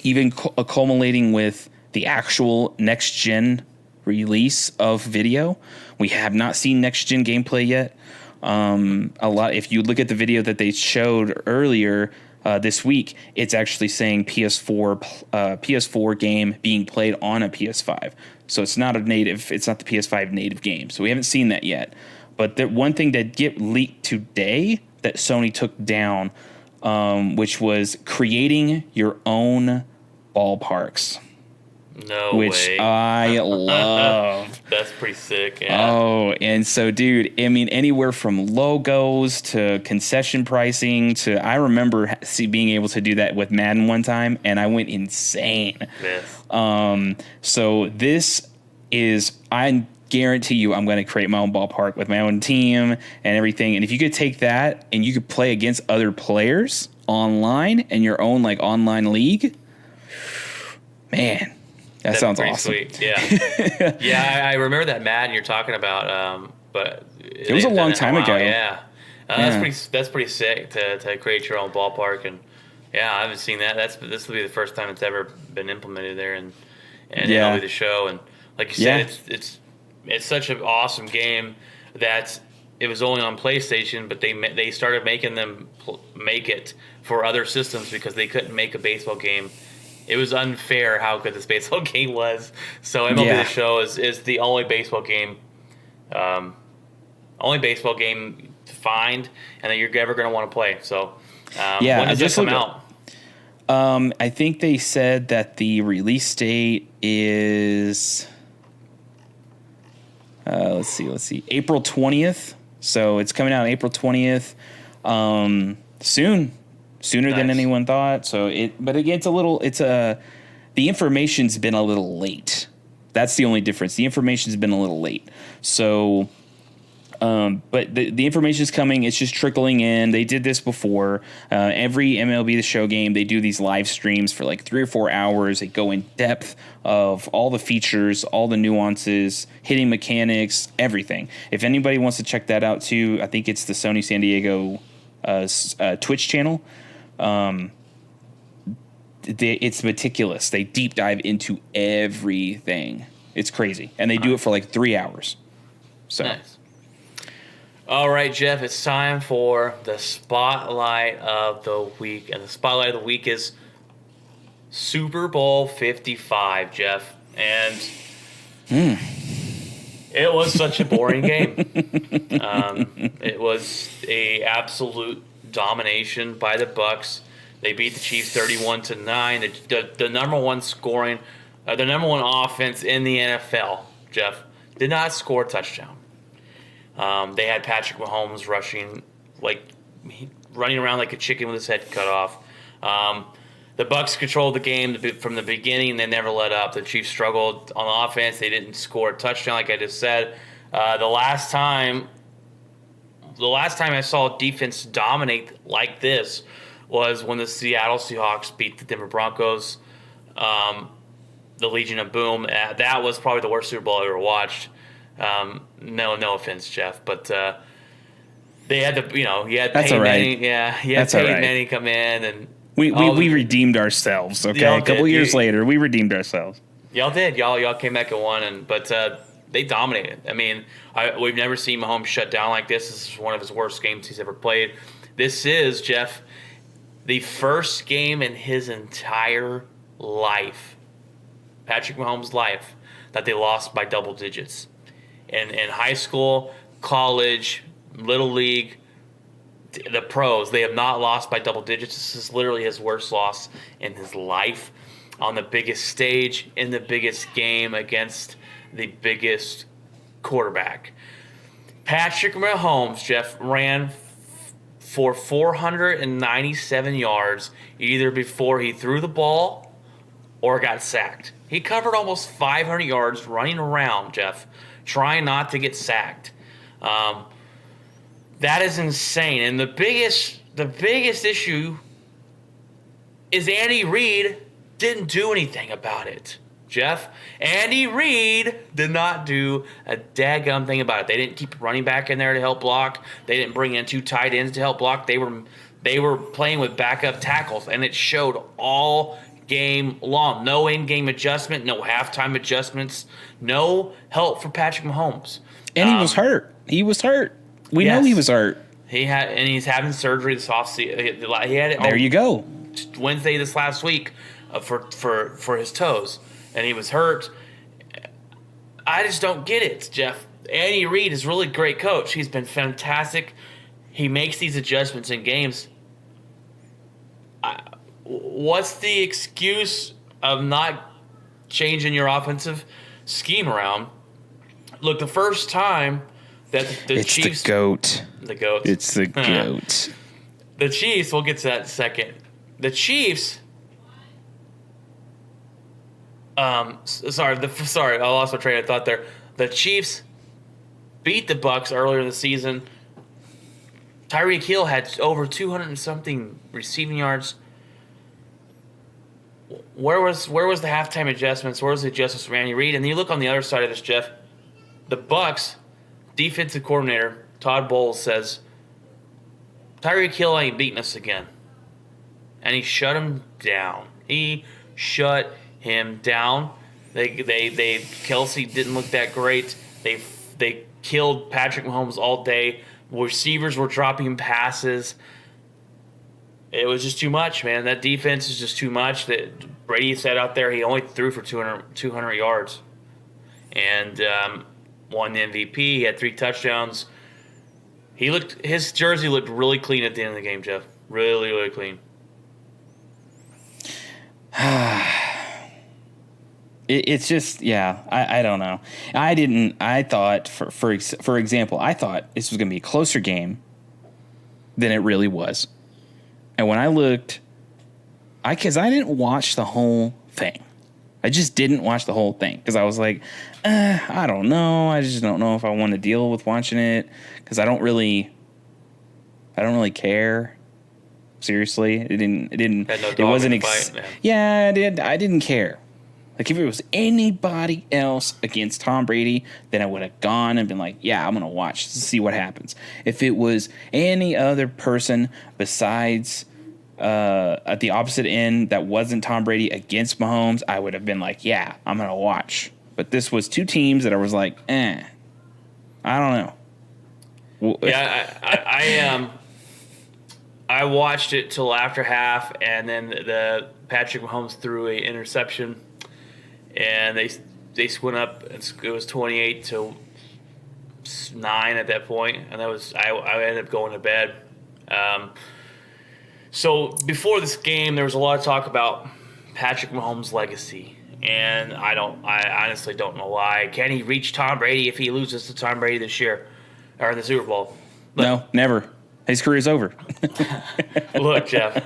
even culminating with the actual next-gen release of video. We have not seen next-gen gameplay yet. If you look at the video that they showed earlier this week, it's actually saying PS4 game being played on a PS5. So it's not the PS5 native game. So we haven't seen that yet. But the one thing that get leaked today that Sony took down, which was creating your own ballparks. No which way. I love. That's pretty sick. Yeah. Oh, and so, dude, anywhere from logos to concession pricing to, I remember being able to do that with Madden one time, and I went insane. Yes. So this is, I guarantee you, I'm going to create my own ballpark with my own team and everything. And if you could take that and you could play against other players online and your own like online league, man, that sounds awesome. Sweet. Yeah. Yeah, I remember that Madden you're talking about, but it was a long time ago. Yeah. That's pretty sick to create your own ballpark, and yeah, I haven't seen that. This will be the first time it's ever been implemented there, and it'll be the show. And like you said, it's such an awesome game that it was only on PlayStation, but they started making them make it for other systems because they couldn't make a baseball game. It was unfair how good this baseball game was. So MLB The Show is the only baseball game to find and that you're ever going to want to play. So when does this come out? I think they said that the release date is let's see, April 20th. So it's coming out April 20th. Sooner than anyone thought. So but again, the information's been a little late. That's the only difference. The information's been a little late. So, but the information's coming. It's just trickling in. They did this before. Every MLB The Show game, they do these live streams for like 3 or 4 hours. They go in depth of all the features, all the nuances, hitting mechanics, everything. If anybody wants to check that out too, I think it's the Sony San Diego Twitch channel. It's meticulous. They deep dive into everything. It's crazy, and they do it for like 3 hours. So, nice. All right, Jeff, it's time for the spotlight of the week, and the spotlight of the week is Super Bowl 55, Jeff, and it was such a boring game. It was a absolute domination by the Bucs. They beat the Chiefs 31-9. The number one scoring, the number one offense in the NFL, Jeff, did not score a touchdown. They had Patrick Mahomes running around like a chicken with his head cut off. The Bucs controlled the game from the beginning. They never let up. The Chiefs struggled on offense. They didn't score a touchdown, like I just said. The last time I saw defense dominate like this was when the Seattle Seahawks beat the Denver Broncos, the Legion of Boom. That was probably the worst Super Bowl I ever watched. No offense, Jeff, but they had you had Peyton Manning, Manning come in, and we redeemed ourselves. Okay, a couple years later, we redeemed ourselves. Y'all did. Y'all came back and won, but they dominated. I mean, we've never seen Mahomes shut down like this. This is one of his worst games he's ever played. This is, Jeff, the first game in his entire life, Patrick Mahomes' life, that they lost by double digits. In high school, college, little league, the pros, they have not lost by double digits. This is literally his worst loss in his life on the biggest stage, in the biggest game against the biggest quarterback. Patrick Mahomes, Jeff, ran for 497 yards either before he threw the ball or got sacked. He covered almost 500 yards running around, Jeff, trying not to get sacked. That is insane. And the biggest issue is Andy Reid didn't do anything about it, Jeff. Andy Reid did not do a daggum thing about it. They didn't keep running back in there to help block. They didn't bring in 2 tight ends to help block. They were playing with backup tackles, and it showed all game long. No in-game adjustment, no halftime adjustments, no help for Patrick Mahomes. And he was hurt. We know he was hurt. He's having surgery this offseason. He had it. There you go. Wednesday this last week for his toes, and he was hurt. I just don't get it, Jeff. Andy Reid is a really great coach. He's been fantastic. He makes these adjustments in games. What's the excuse of not changing your offensive scheme around? Look, the first time that the Chiefs... It's the GOAT. The GOAT. It's the GOAT. The Chiefs, we'll get to that in a second. The Chiefs... Sorry, I lost my train of thought there. The Chiefs beat the Bucs earlier in the season. Tyreek Hill had over 200 and something receiving yards. Where was the halftime adjustments? Where was the adjustments from Andy Reid? And then you look on the other side of this, Jeff. The Bucs defensive coordinator Todd Bowles says Tyreek Hill ain't beating us again, and he shut him down. He shut him down. Kelsey didn't look that great. They killed Patrick Mahomes all day. Receivers were dropping passes. It was just too much, man. That defense is just too much. That Brady said out there he only threw for 200 yards, and won the MVP. He had 3 touchdowns. His jersey looked really clean at the end of the game, Jeff. Really, really clean. It's just, yeah, I don't know. I thought, for example, I thought this was going to be a closer game than it really was. And when I looked, because I didn't watch the whole thing. I just didn't watch the whole thing because I was like, I don't know. I just don't know if I want to deal with watching it because I don't really care. Seriously, it wasn't. Yeah, I didn't care. Like if it was anybody else against Tom Brady, then I would have gone and been like, yeah, I'm gonna watch to see what happens. If it was any other person besides at the opposite end that wasn't Tom Brady against Mahomes, I would have been like, yeah, I'm gonna watch. But this was 2 teams that I was like, I don't know. Yeah, I watched it till after half, and then the Patrick Mahomes threw an interception, and they went up. It was 28-9 at that point, and I ended up going to bed. So before this game, there was a lot of talk about Patrick Mahomes' legacy, and I honestly don't know why. Can he reach Tom Brady if he loses to Tom Brady this year or in the Super Bowl? No, never. His career's over. Look, Jeff.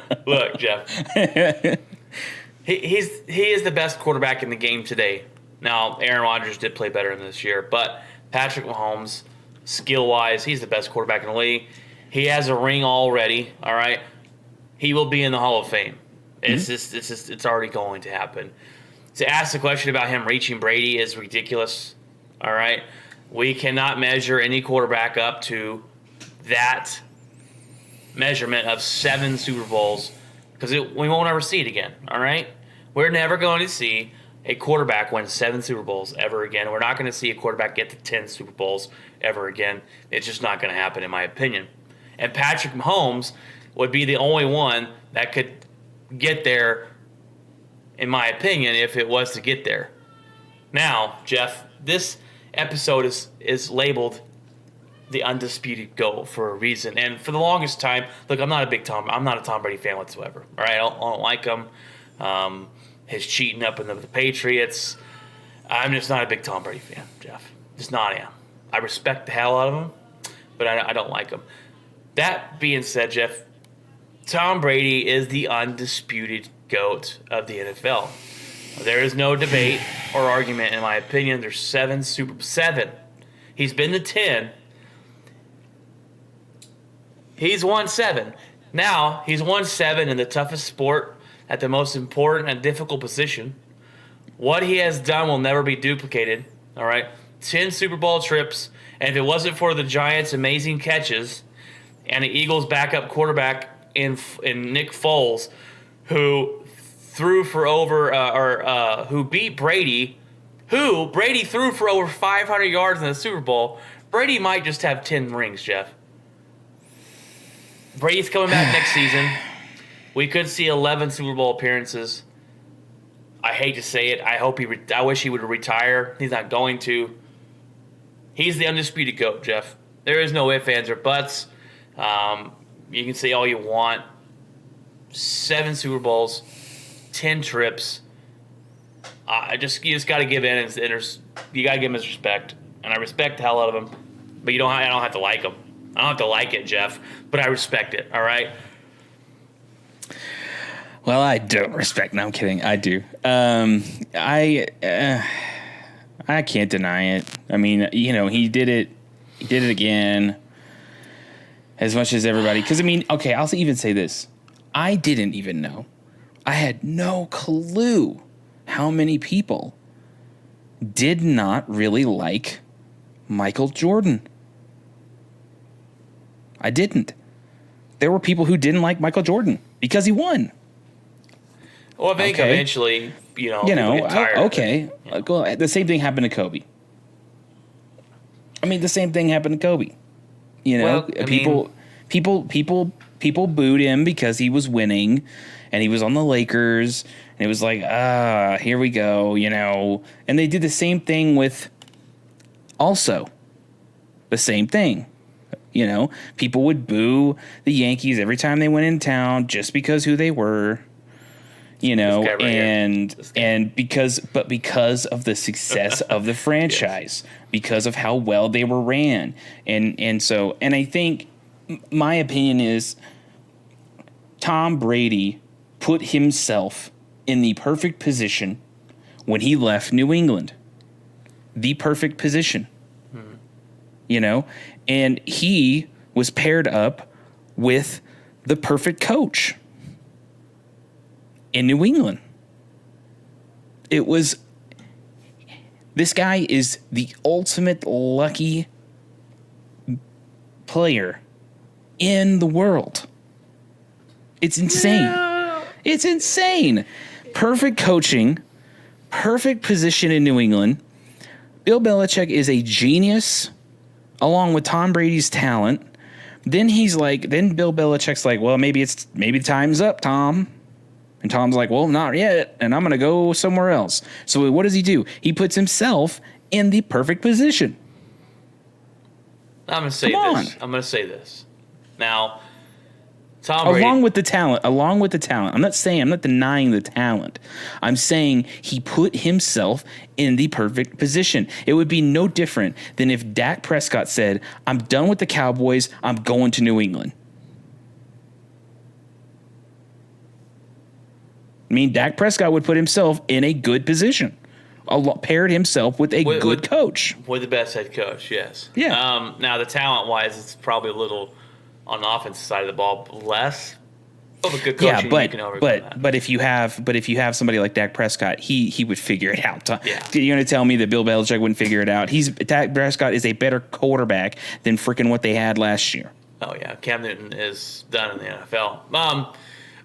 He is the best quarterback in the game today. Now, Aaron Rodgers did play better than this year, but Patrick Mahomes, skill-wise, he's the best quarterback in the league. He has a ring already, all right? He will be in the Hall of Fame. It's already going to happen. To ask the question about him reaching Brady is ridiculous, all right? We cannot measure any quarterback up to that measurement of 7 Super Bowls because we won't ever see it again, all right? We're never going to see a quarterback win 7 Super Bowls ever again. We're not going to see a quarterback get to 10 Super Bowls ever again. It's just not going to happen, in my opinion. And Patrick Mahomes would be the only one that could get there, in my opinion, if it was to get there. Now, Jeff, this episode is labeled the Undisputed GOAT for a reason. And for the longest time, look, I'm not a Tom Brady fan whatsoever. All right, I don't like him. His cheating up in the Patriots. I'm just not a big Tom Brady fan, Jeff. Just not am. I respect the hell out of him, but I don't like him. That being said, Jeff, Tom Brady is the undisputed GOAT of the NFL. There is no debate or argument, in my opinion. There's 7. He's been to 10. He's won 7. Now, he's won 7 in the toughest sport at the most important and difficult position. What he has done will never be duplicated. All right? 10 Super Bowl trips, and if it wasn't for the Giants' amazing catches and the Eagles' backup quarterback in Nick Foles, who threw for over who beat Brady, Brady threw for over 500 yards in the Super Bowl, Brady might just have 10 rings, Jeff. Brady's coming back next season. We could see 11 Super Bowl appearances. I hate to say it. I wish he would retire. He's not going to. He's the undisputed GOAT, Jeff. There is no ifs, ands, or buts. You can say all you want. 7 Super Bowls, 10 trips. You just got to give in, and you got to give him his respect, and I respect the hell out of him. But I don't have to like him. I don't have to like it, Jeff, but I respect it. All right. Well, I don't respect. No, I'm kidding. I do. I can't deny it. I mean, he did it. He did it again. as much as everybody. Because, I mean, okay, I'll even say this. I didn't even know. I had no clue how many people did not really like Michael Jordan. I didn't. There were people who didn't like Michael Jordan because he won. Well, I think eventually, people get tired of it. Well, the same thing happened to Kobe. I mean, the same thing happened to Kobe. People booed him because he was winning, and he was on the Lakers, and it was like, here we go, And they did the same thing with, also, the same thing. People would boo the Yankees every time they went in town just because who they were. And because of the success of the franchise, because of how well they were ran. And I think my opinion is Tom Brady put himself in the perfect position when he left New England. The perfect position. And he was paired up with the perfect coach in New England. This guy is the ultimate lucky player in the world. It's insane. Yeah. It's insane. Perfect coaching, perfect position in New England. Bill Belichick is a genius along with Tom Brady's talent. Then Bill Belichick's like, well, maybe time's up, Tom. And Tom's like, well, not yet, and I'm going to go somewhere else. So what does he do? He puts himself in the perfect position. I'm going to say this. Now, Tom Brady. Along with the talent. I'm not denying the talent. I'm saying he put himself in the perfect position. It would be no different than if Dak Prescott said, I'm done with the Cowboys, I'm going to New England. I mean, Dak Prescott would put himself in a good position, paired himself with a good coach. With the best head coach, yes. Yeah. Now, the talent-wise, it's probably a little on the offensive side of the ball less of a good coach. Yeah, but if you have somebody like Dak Prescott, he would figure it out. Yeah. You're going to tell me that Bill Belichick wouldn't figure it out? Dak Prescott is a better quarterback than freaking what they had last year. Oh yeah, Cam Newton is done in the NFL.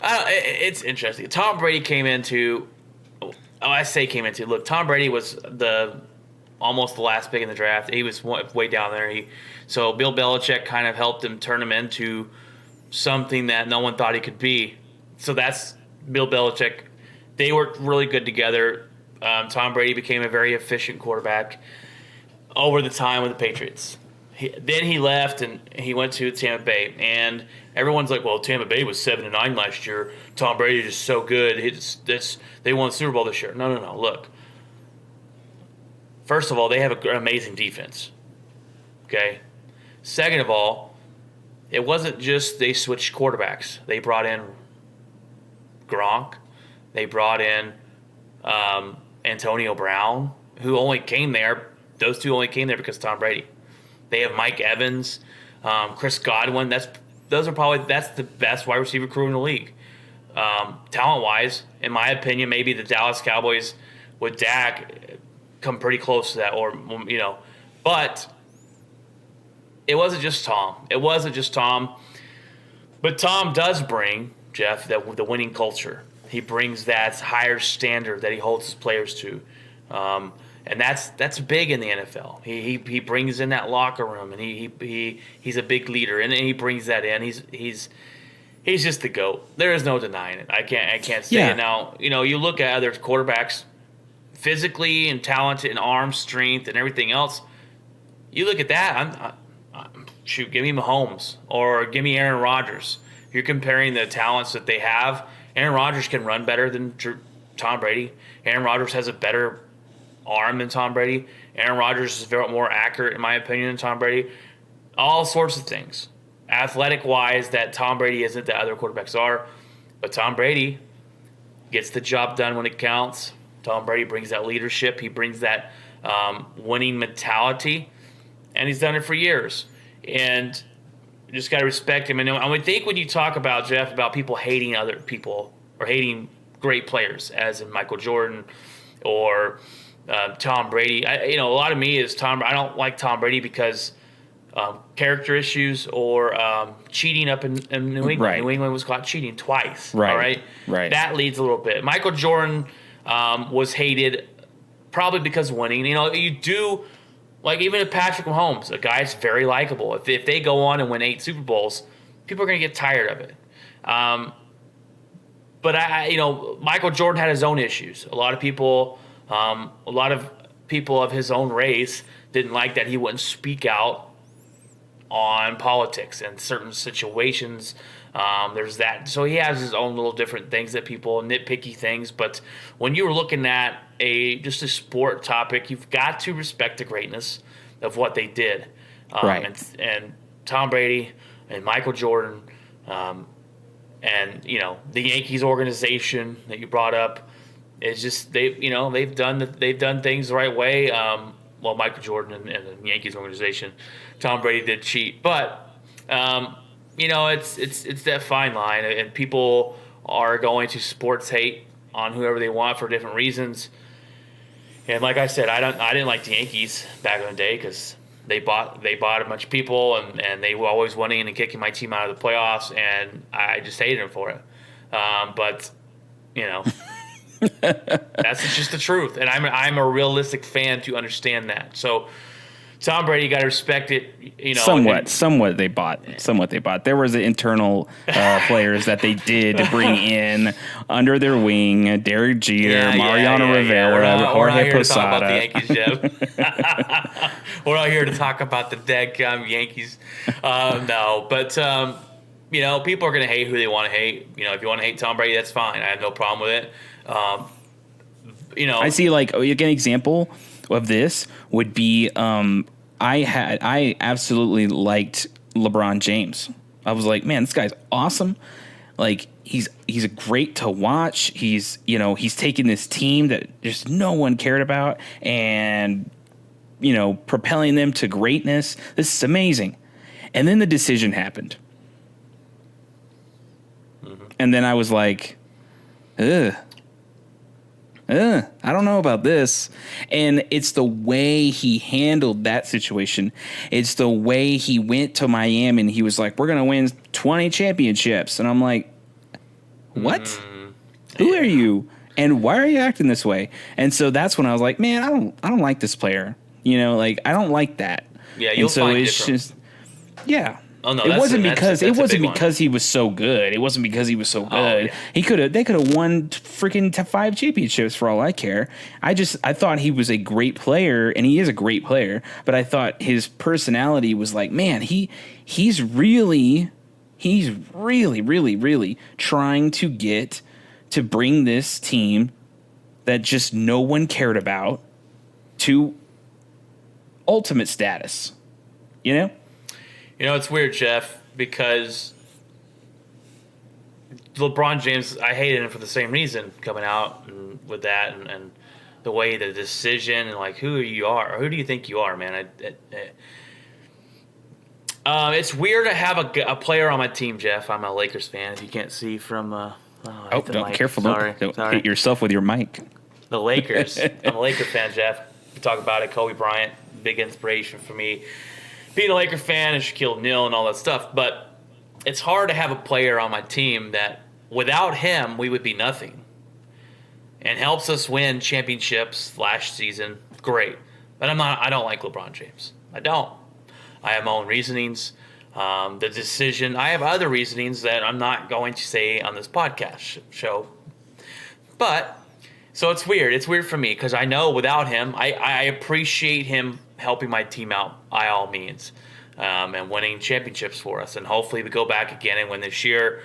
It's interesting. Tom Brady came into. Look, Tom Brady was almost the last pick in the draft. He was way down there. So Bill Belichick kind of helped him turn him into something that no one thought he could be. So that's Bill Belichick. They worked really good together. Tom Brady became a very efficient quarterback over the time with the Patriots. Then he left and he went to Tampa Bay, and everyone's like, "Well, Tampa Bay was 7-9 last year. Tom Brady is so good. They won the Super Bowl this year." No. Look, first of all, they have an amazing defense. Okay. Second of all, it wasn't just they switched quarterbacks. They brought in Gronk. They brought in Antonio Brown, who only came there. Those two only came there because of Tom Brady. They have Mike Evans, Chris Godwin. That's the best wide receiver crew in the league. Talent-wise, in my opinion, maybe the Dallas Cowboys with Dak come pretty close to that, but it wasn't just Tom. But Tom does bring, Jeff, the winning culture. He brings that higher standard that he holds his players to. And that's big in the NFL. He brings in that locker room, and he's a big leader, and he brings that in. He's just the GOAT. There is no denying it. I can't say it now. You look at other quarterbacks, physically and talented, and arm strength and everything else. You look at that. Give me Mahomes or give me Aaron Rodgers. You're comparing the talents that they have. Aaron Rodgers can run better than Tom Brady. Aaron Rodgers has a better arm than Tom Brady. Aaron Rodgers is very more accurate, in my opinion, than Tom Brady. All sorts of things, athletic-wise, that Tom Brady isn't that other quarterbacks are. But Tom Brady gets the job done when it counts. Tom Brady brings that leadership. He brings that winning mentality, and he's done it for years. And just got to respect him. And I would think when you talk about, Jeff, about people hating other people or hating great players, as in Michael Jordan or Tom Brady, a lot of me is Tom. I don't like Tom Brady because character issues or cheating up in New England. Right. New England was caught cheating twice. Right. All right. Right. That leads a little bit. Michael Jordan was hated probably because of winning. You do. Like, even if Patrick Mahomes, a guy that's very likable, if they go on and win 8 Super Bowls, people are going to get tired of it. But Michael Jordan had his own issues. A lot of people of his own race didn't like that he wouldn't speak out on politics and certain situations. There's that. So he has his own little different things that people nitpicky things. But when you were looking at just a sport topic, you've got to respect the greatness of what they did. Right. And Tom Brady and Michael Jordan, and the Yankees organization that you brought up is just they've done things the right way. Well, Michael Jordan and the Yankees organization, Tom Brady did cheat, but it's that fine line, and people are going to sports hate on whoever they want for different reasons. And like I said, I didn't like the Yankees back in the day because they bought a bunch of people and they were always winning and kicking my team out of the playoffs, and I just hated them for it. But that's just the truth, and I'm a realistic fan to understand that. So Tom Brady, got to respect it. Somewhat they bought. There was the internal players that they did bring in under their wing: Derek Jeter, Mariano Rivera, Jorge Posada. We're not here to talk about the dead Yankees. No, but people are going to hate who they want to hate. If you want to hate Tom Brady, that's fine. I have no problem with it. I see, like, an example of this would be I absolutely liked LeBron James. I was like, man, this guy's awesome. Like, he's great to watch. He's taking this team that just no one cared about and propelling them to greatness. This is amazing. And then the decision happened. Mm-hmm. And then I was like, I don't know about this. And it's the way he handled that situation. It's the way he went to Miami and he was like, we're going to win 20 championships. And I'm like, what? Who are you? And why are you acting this way? And so that's when I was like, man, I don't like this player. I don't like that. Yeah, you'll find different. Just, yeah. Oh, no, it wasn't because he was so good. It wasn't because he was so good. Yeah. They could have won freaking 5 championships for all I care. I thought he was a great player, and he is a great player. But I thought his personality was like, man, he's really, really trying to bring this team that just no one cared about to ultimate status. It's weird, Jeff, because LeBron James, I hated him for the same reason coming out and with that and the way the decision and like who you are or who do you think you are, man? It's weird to have a player on my team, Jeff. I'm a Lakers fan, if you can't see from. Careful! Don't hit yourself with your mic. The Lakers. I'm a Laker fan, Jeff. We talk about it. Kobe Bryant, big inspiration for me. Being a Laker fan and Shaquille O'Neal and all that stuff, but it's hard to have a player on my team that without him we would be nothing, and helps us win championships last season. Great, but I don't like LeBron James. I don't. I have my own reasonings. The decision. I have other reasonings that I'm not going to say on this podcast show. But so it's weird. It's weird for me because I know without him, I appreciate him helping my team out by all means, and winning championships for us. And hopefully we go back again and win this year.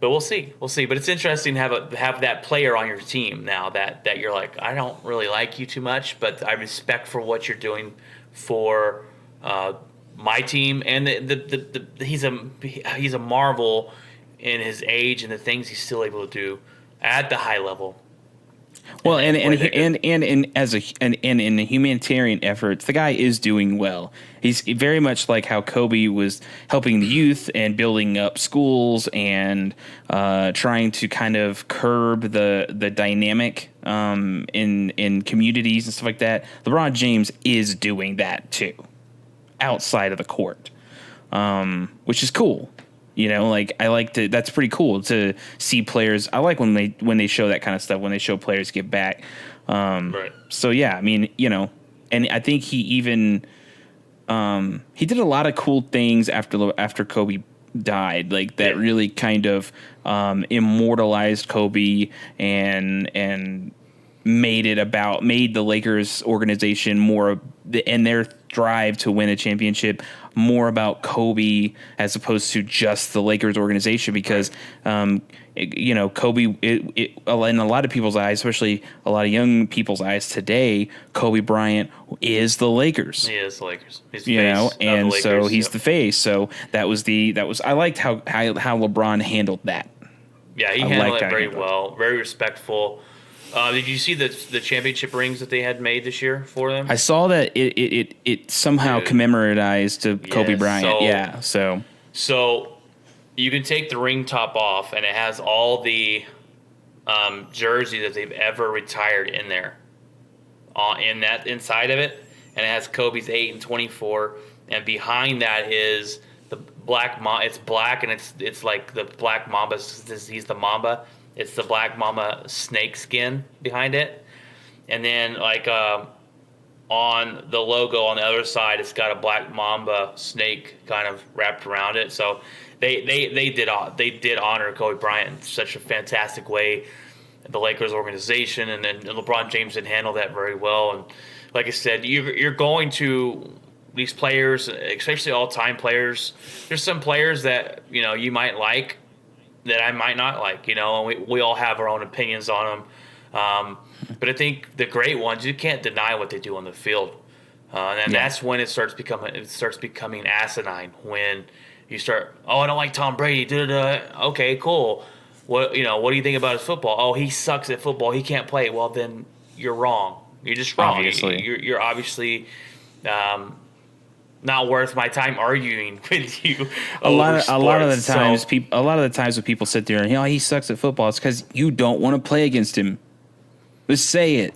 But we'll see. But it's interesting to have that player on your team now that you're like, I don't really like you too much, but I respect for what you're doing for my team. And he's a marvel in his age and the things he's still able to do at the high level. Well, and in the humanitarian efforts, the guy is doing well. He's very much like how Kobe was helping the youth and building up schools and trying to kind of curb the dynamic in communities and stuff like that. LeBron James is doing that too, outside of the court, which is cool. You know, like I like to. That's pretty cool to see players. I like when they show that kind of stuff. When they show players give back. Right. So yeah, I mean, you know, and I think he even he did a lot of cool things after Kobe died, like that really kind of immortalized Kobe and made the Lakers organization more and their drive to win a championship more about Kobe as opposed to just the Lakers organization, because you know, Kobe in a lot of people's eyes, especially a lot of young people's eyes today, Kobe Bryant is the Lakers. He is the Lakers. He's the face of the Lakers, so he's the face. So that was I liked how LeBron handled that. Yeah, he handled it very well, very respectful. Did you see the championship rings that they had made this year for them? I saw that it somehow commemoratized to Kobe Bryant. So you can take the ring top off, and it has all the jersey that they've ever retired in there, inside of it, and it has Kobe's 8 and 24, and behind that is the black it's black, and it's like the black mamba. He's the mamba. It's the black mamba snake skin behind it. And then like on the logo on the other side, it's got a black mamba snake kind of wrapped around it. So they did honor Kobe Bryant in such a fantastic way. The Lakers organization, and then LeBron James did handle that very well. And like I said, you're going to these players, especially all-time players. There's some players that, you know, you might like, that I might not like, you know, and we all have our own opinions on them. But I think the great ones, you can't deny what they do on the field. And that's when it starts becoming asinine, when you start, I don't like Tom Brady. Okay, cool. What do you think about his football? Oh, he sucks at football. He can't play. Well, then you're wrong. You're just wrong. Obviously. You're obviously not worth my time arguing with you. A lot of the times when people sit there and he sucks at football, it's because you don't want to play against him. Just say it.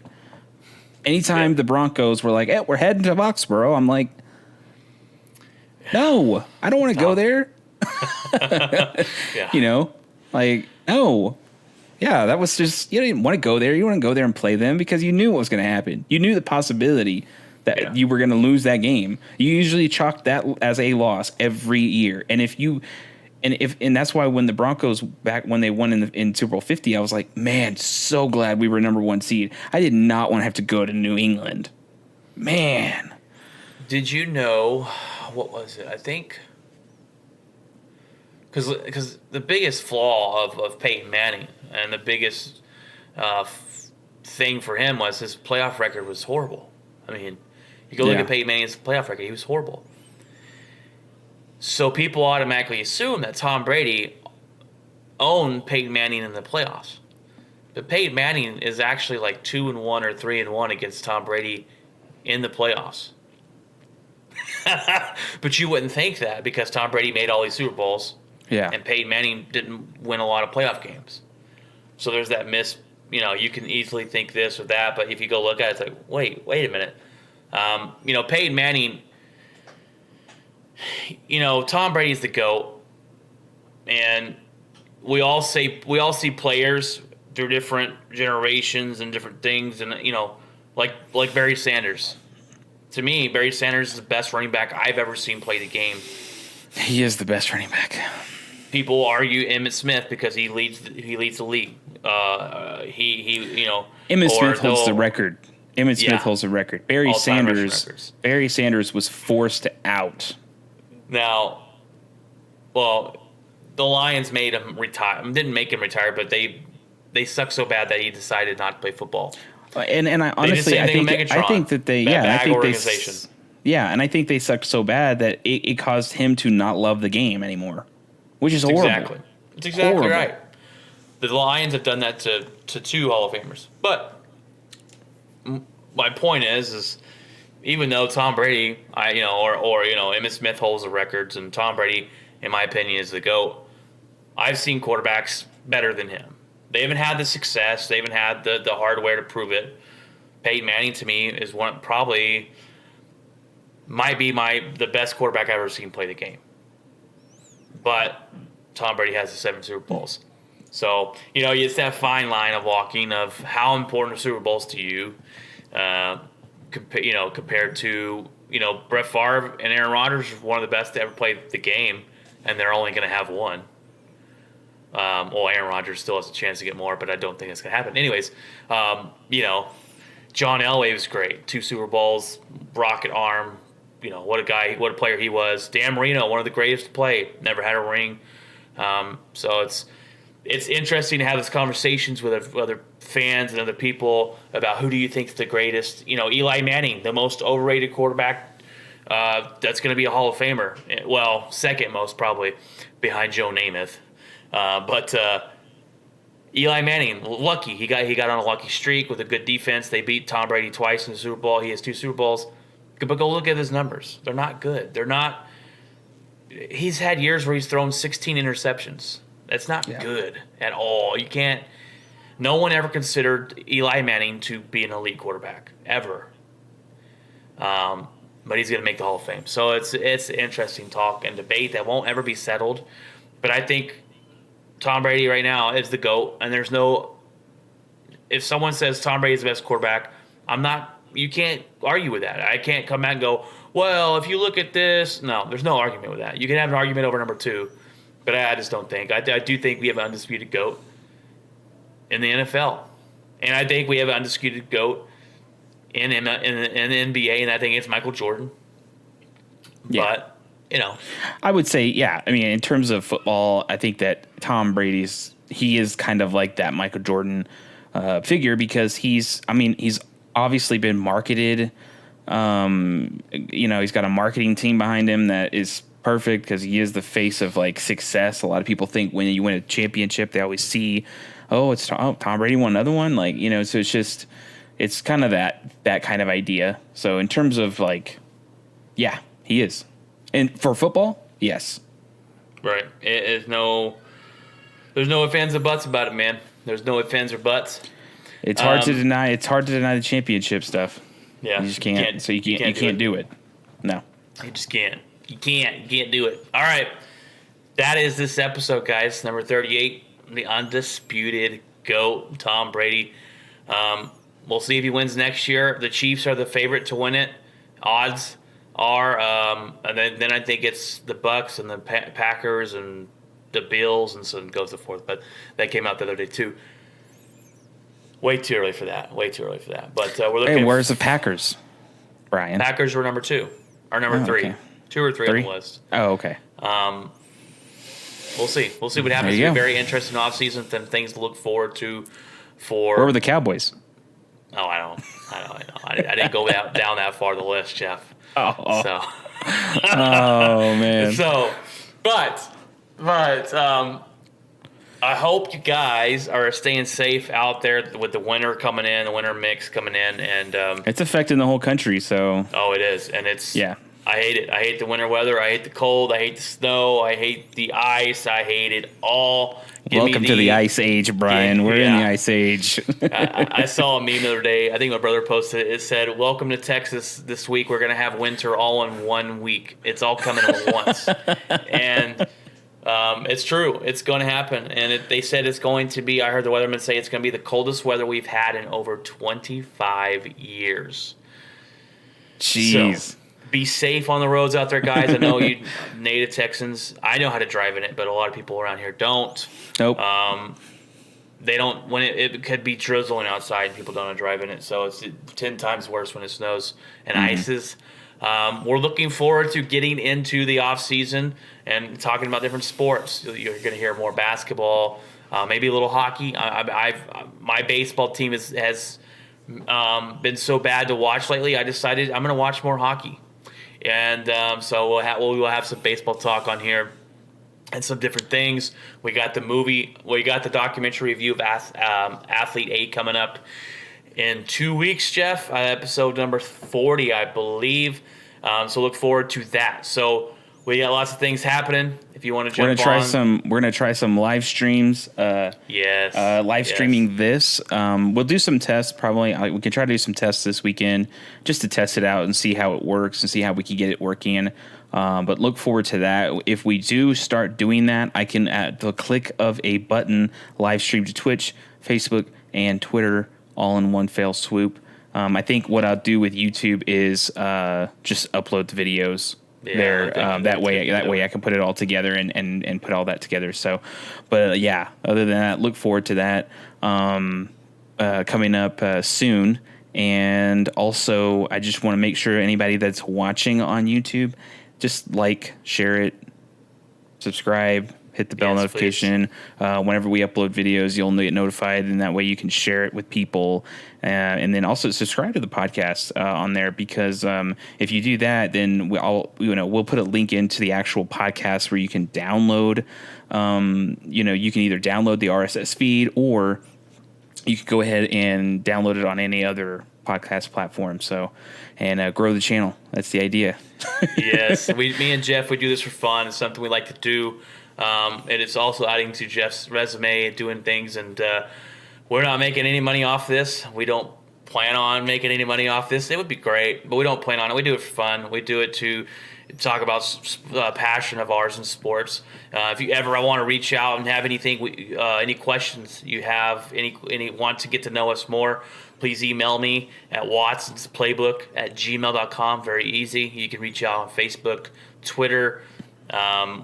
Anytime the Broncos were like, "Hey, we're heading to Foxborough," I'm like, "No, I don't want to go there." You know, like, no. Yeah, that was just, you didn't want to go there. You want to go there and play them because you knew what was going to happen. You knew the possibility that you were going to lose that game. You usually chalk that as a loss every year. And that's why when the Broncos when they won in Super Bowl 50, I was like, man, so glad we were number 1 seed. I did not want to have to go to New England. Man. Did you know, what was it? I think, because the biggest flaw of Peyton Manning and the biggest thing for him was his playoff record was horrible. I mean, you go look at Peyton Manning's playoff record; he was horrible. So people automatically assume that Tom Brady owned Peyton Manning in the playoffs, but Peyton Manning is actually like 2-1 or 3-1 against Tom Brady in the playoffs. But you wouldn't think that, because Tom Brady made all these Super Bowls, and Peyton Manning didn't win a lot of playoff games. So there's that you know, you can easily think this or that, but if you go look at it, it's like, wait a minute. You know, Peyton Manning, you know, Tom Brady's the GOAT, and we all see players through different generations and different things, and, you know, like Barry Sanders. To me, Barry Sanders is the best running back I've ever seen play the game. He is the best running back. People argue Emmitt Smith because he leads the league. You know, Emmitt Smith holds the record. Emmitt Smith holds the record. Barry Sanders was forced out. Now, well, the Lions made him retire. Didn't make him retire, but they suck so bad that he decided not to play football. And I honestly, I think that they they sucked so bad that it caused him to not love the game anymore, which is horrible. It's exactly right. The Lions have done that to 2 Hall of Famers, but my point is even though Tom Brady, or Emmitt Smith holds the records, and Tom Brady, in my opinion, is the GOAT. I've seen quarterbacks better than him. They haven't had the success. They haven't had the hardware to prove it. Peyton Manning, to me, is might be the best quarterback I've ever seen play the game. But Tom Brady has the 7 Super Bowls. So, it's that fine line of walking of how important are Super Bowls to you, compared to, Brett Favre and Aaron Rodgers are one of the best to ever play the game, and they're only going to have one. Aaron Rodgers still has a chance to get more, but I don't think it's going to happen. Anyways, John Elway was great. 2 Super Bowls, rocket arm. What a player he was. Dan Marino, one of the greatest to play, never had a ring. So it's interesting to have these conversations with other fans and other people about who do you think is the greatest. Eli Manning, the most overrated quarterback, that's going to be a Hall of Famer. Well, second most probably, behind Joe Namath. But Eli Manning, lucky he got on a lucky streak with a good defense. They beat Tom Brady twice in the Super Bowl. He has 2 Super Bowls. But go look at his numbers. They're not good. They're not. He's had years where he's thrown 16 interceptions. That's not good at all. You can't. No one ever considered Eli Manning to be an elite quarterback ever. But he's going to make the Hall of Fame. So it's interesting talk and debate that won't ever be settled. But I think Tom Brady right now is the GOAT, and there's no. If someone says Tom Brady is the best quarterback, I'm not. You can't argue with that. I can't come back and go, well, if you look at this. No, there's no argument with that. You can have an argument over number 2, but I just don't think. I do think we have an undisputed GOAT in the NFL. And I think we have an undisputed GOAT in the NBA, and I think it's Michael Jordan. Yeah. But, I would say, I mean, in terms of football, I think that Tom Brady's, he is kind of like that Michael Jordan figure because he's obviously been marketed. He's got a marketing team behind him that is perfect because he is the face of like success. A lot of people think when you win a championship, they always see, Tom Brady won another one. So it's kind of that kind of idea. So in terms of he is. And for football, yes. Right. There's no ifs, ands, or buts about it, man. There's no ifs, ands, or buts. It's hard to deny. It's hard to deny the championship stuff. Yeah, you just can't. So you can't do it. No, you just can't. You can't do it. All right, that is this episode, guys. Number 38, the undisputed GOAT, Tom Brady. We'll see if he wins next year. The Chiefs are the favorite to win it. Odds are, and then I think it's the Bucks and the Packers and the Bills, and so it goes to forth. But that came out the other day too. Way too early for that. But we're looking. Hey, where's the Packers, Brian? Packers were number 2 or number 3, okay. 2 or 3 on the list. Oh, okay. We'll see. We'll see what happens. It's a very interesting offseason and things to look forward to. Where were the Cowboys? Oh, I know. I didn't go down that far the list, Jeff. Oh. So. Oh man. So, but I hope you guys are staying safe out there with the winter coming in, the winter mix coming in, and it's affecting the whole country. So it is, and it's I hate it. I hate the winter weather. I hate the cold. I hate the snow. I hate the ice. I hate it all. Welcome to the ice age, Brian. We're in the ice age. I saw a meme the other day. I think my brother posted it. It said, "Welcome to Texas this week. We're gonna have winter all in 1 week. It's all coming at once." And it's true. It's going to happen. And they said it's going to be, I heard the weatherman say it's going to be the coldest weather we've had in over 25 years. Jeez. So, be safe on the roads out there, guys. I know you native Texans, I know how to drive in it, but a lot of people around here don't. Nope. They don't, when it could be drizzling outside and people don't know how to drive in it. So it's 10 times worse when it snows and ices. We're looking forward to getting into the off season and talking about different sports. You're going to hear more basketball, maybe a little hockey. My baseball team has been so bad to watch lately. I decided I'm going to watch more hockey, and so we'll have some baseball talk on here and some different things. We got the movie. We got the documentary review of Athlete 8 coming up. in 2 weeks, Jeff. Episode number 40, I believe. So look forward to that. So we got lots of things happening. If you want to jump we're gonna try some live streams. Live streaming this. We'll do some tests. Probably we can try to do some tests this weekend just to test it out and see how it works and see how we can get it working. But look forward to that. If we do start doing that, I can at the click of a button live stream to Twitch, Facebook, and Twitter all in one fell swoop. I think what I'll do with YouTube is just upload the videos there. That way I can put it all together and put all that together. So, but yeah, other than that, look forward to that coming up soon. And also, I just want to make sure anybody that's watching on YouTube, just like, share it, subscribe, hit the bell notification. Whenever we upload videos, you'll get notified, and that way you can share it with people. And then also subscribe to the podcast on there, because if you do that, then we'll put a link into the actual podcast where you can download. You can either download the RSS feed, or you can go ahead and download it on any other podcast platform. So, and grow the channel. That's the idea. Yes, me and Jeff, we do this for fun. It's something we like to do. And it's also adding to Jeff's resume, doing things, and we're not making any money off this. We don't plan on making any money off this. It would be great, but we don't plan on it. We do it for fun. We do it to talk about passion of ours in sports. If you ever want to reach out and have anything, any questions you have, any want to get to know us more, please email me at watsonsplaybook@gmail.com. Very easy. You can reach out on Facebook, Twitter.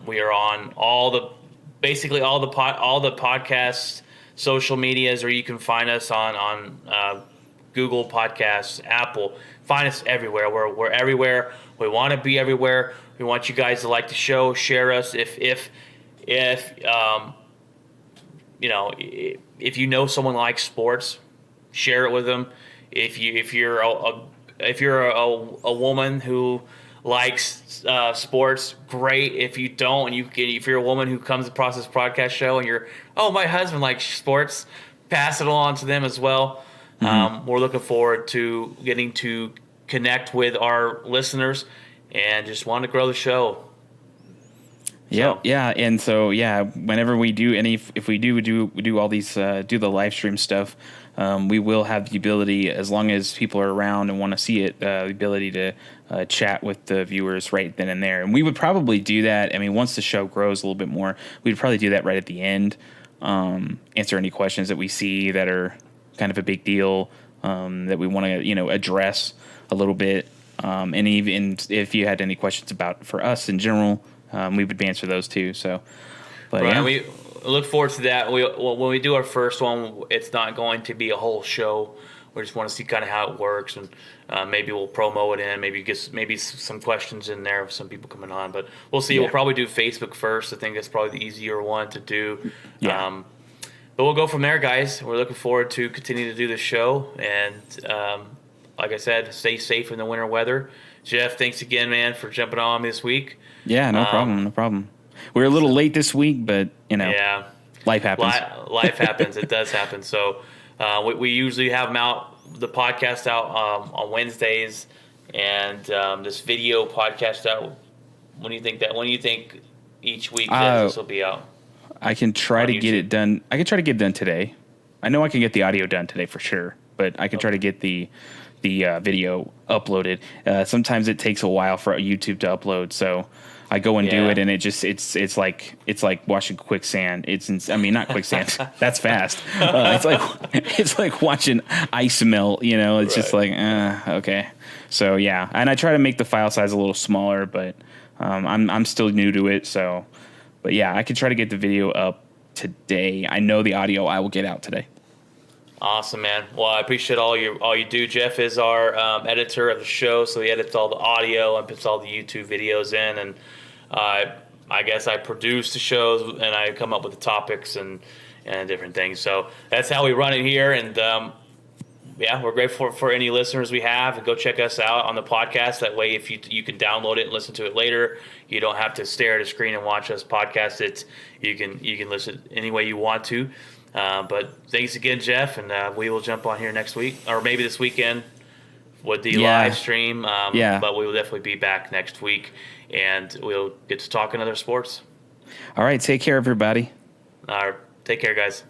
We are on all the podcast social medias, or you can find us on Google Podcasts, Apple. Find us everywhere. We're everywhere. We want to be everywhere. We want you guys to like the show, share us. If you know someone likes sports, share it with them. If you're a woman who likes sports, great. If you don't, if you're a woman who comes across this podcast show and my husband likes sports, pass it along to them as well. Mm-hmm. We're looking forward to getting to connect with our listeners and just want to grow the show. Yeah. And so, whenever we do if we do all these, do the live stream stuff, we will have the ability, as long as people are around and want to see it, the ability to chat with the viewers right then and there. And we would probably do that. I mean, once the show grows a little bit more, we'd probably do that right at the end. Answer any questions that we see that are kind of a big deal, that we want to, address a little bit. And even if you had any questions for us in general, we would answer those too. So, but right, we look forward to that. When we do our first one, it's not going to be a whole show. We just want to see kind of how it works, and maybe we'll promo it in. Maybe some questions in there of some people coming on, but we'll see. Yeah. We'll probably do Facebook first. I think that's probably the easier one to do. Yeah. But we'll go from there, guys. We're looking forward to continuing to do this show, and like I said, stay safe in the winter weather. Jeff, thanks again, man, for jumping on this week. Yeah, no problem. We're a little late this week, but life happens. Life happens. It does happen. So we usually have the podcast out on Wednesdays, and this video podcast out. When do you think each week this will be out? I can try to get it done. I can try to get it done today. I know I can get the audio done today for sure, but I can try to get the video uploaded. Sometimes it takes a while for YouTube to upload, so I go and do it, and it's like washing quicksand. Not quicksand. That's fast. It's like watching ice melt. It's just like okay. So yeah, and I try to make the file size a little smaller, but I'm still new to it. So, but yeah, I can try to get the video up today. I know the audio I will get out today. Awesome, man. Well, I appreciate all you do. Jeff is our editor of the show, so he edits all the audio and puts all the YouTube videos in, and I guess I produce the shows and I come up with the topics and different things. So that's how we run it here, and we're grateful for any listeners we have. And go check us out on the podcast. That way, if you can download it and listen to it later, you don't have to stare at a screen and watch us podcast it. You can listen any way you want to. But thanks again, Jeff, and we will jump on here next week, or maybe this weekend with the Yeah. live stream. Yeah. But we will definitely be back next week, and we'll get to talk another sports. All right. Take care, everybody. Take care, guys.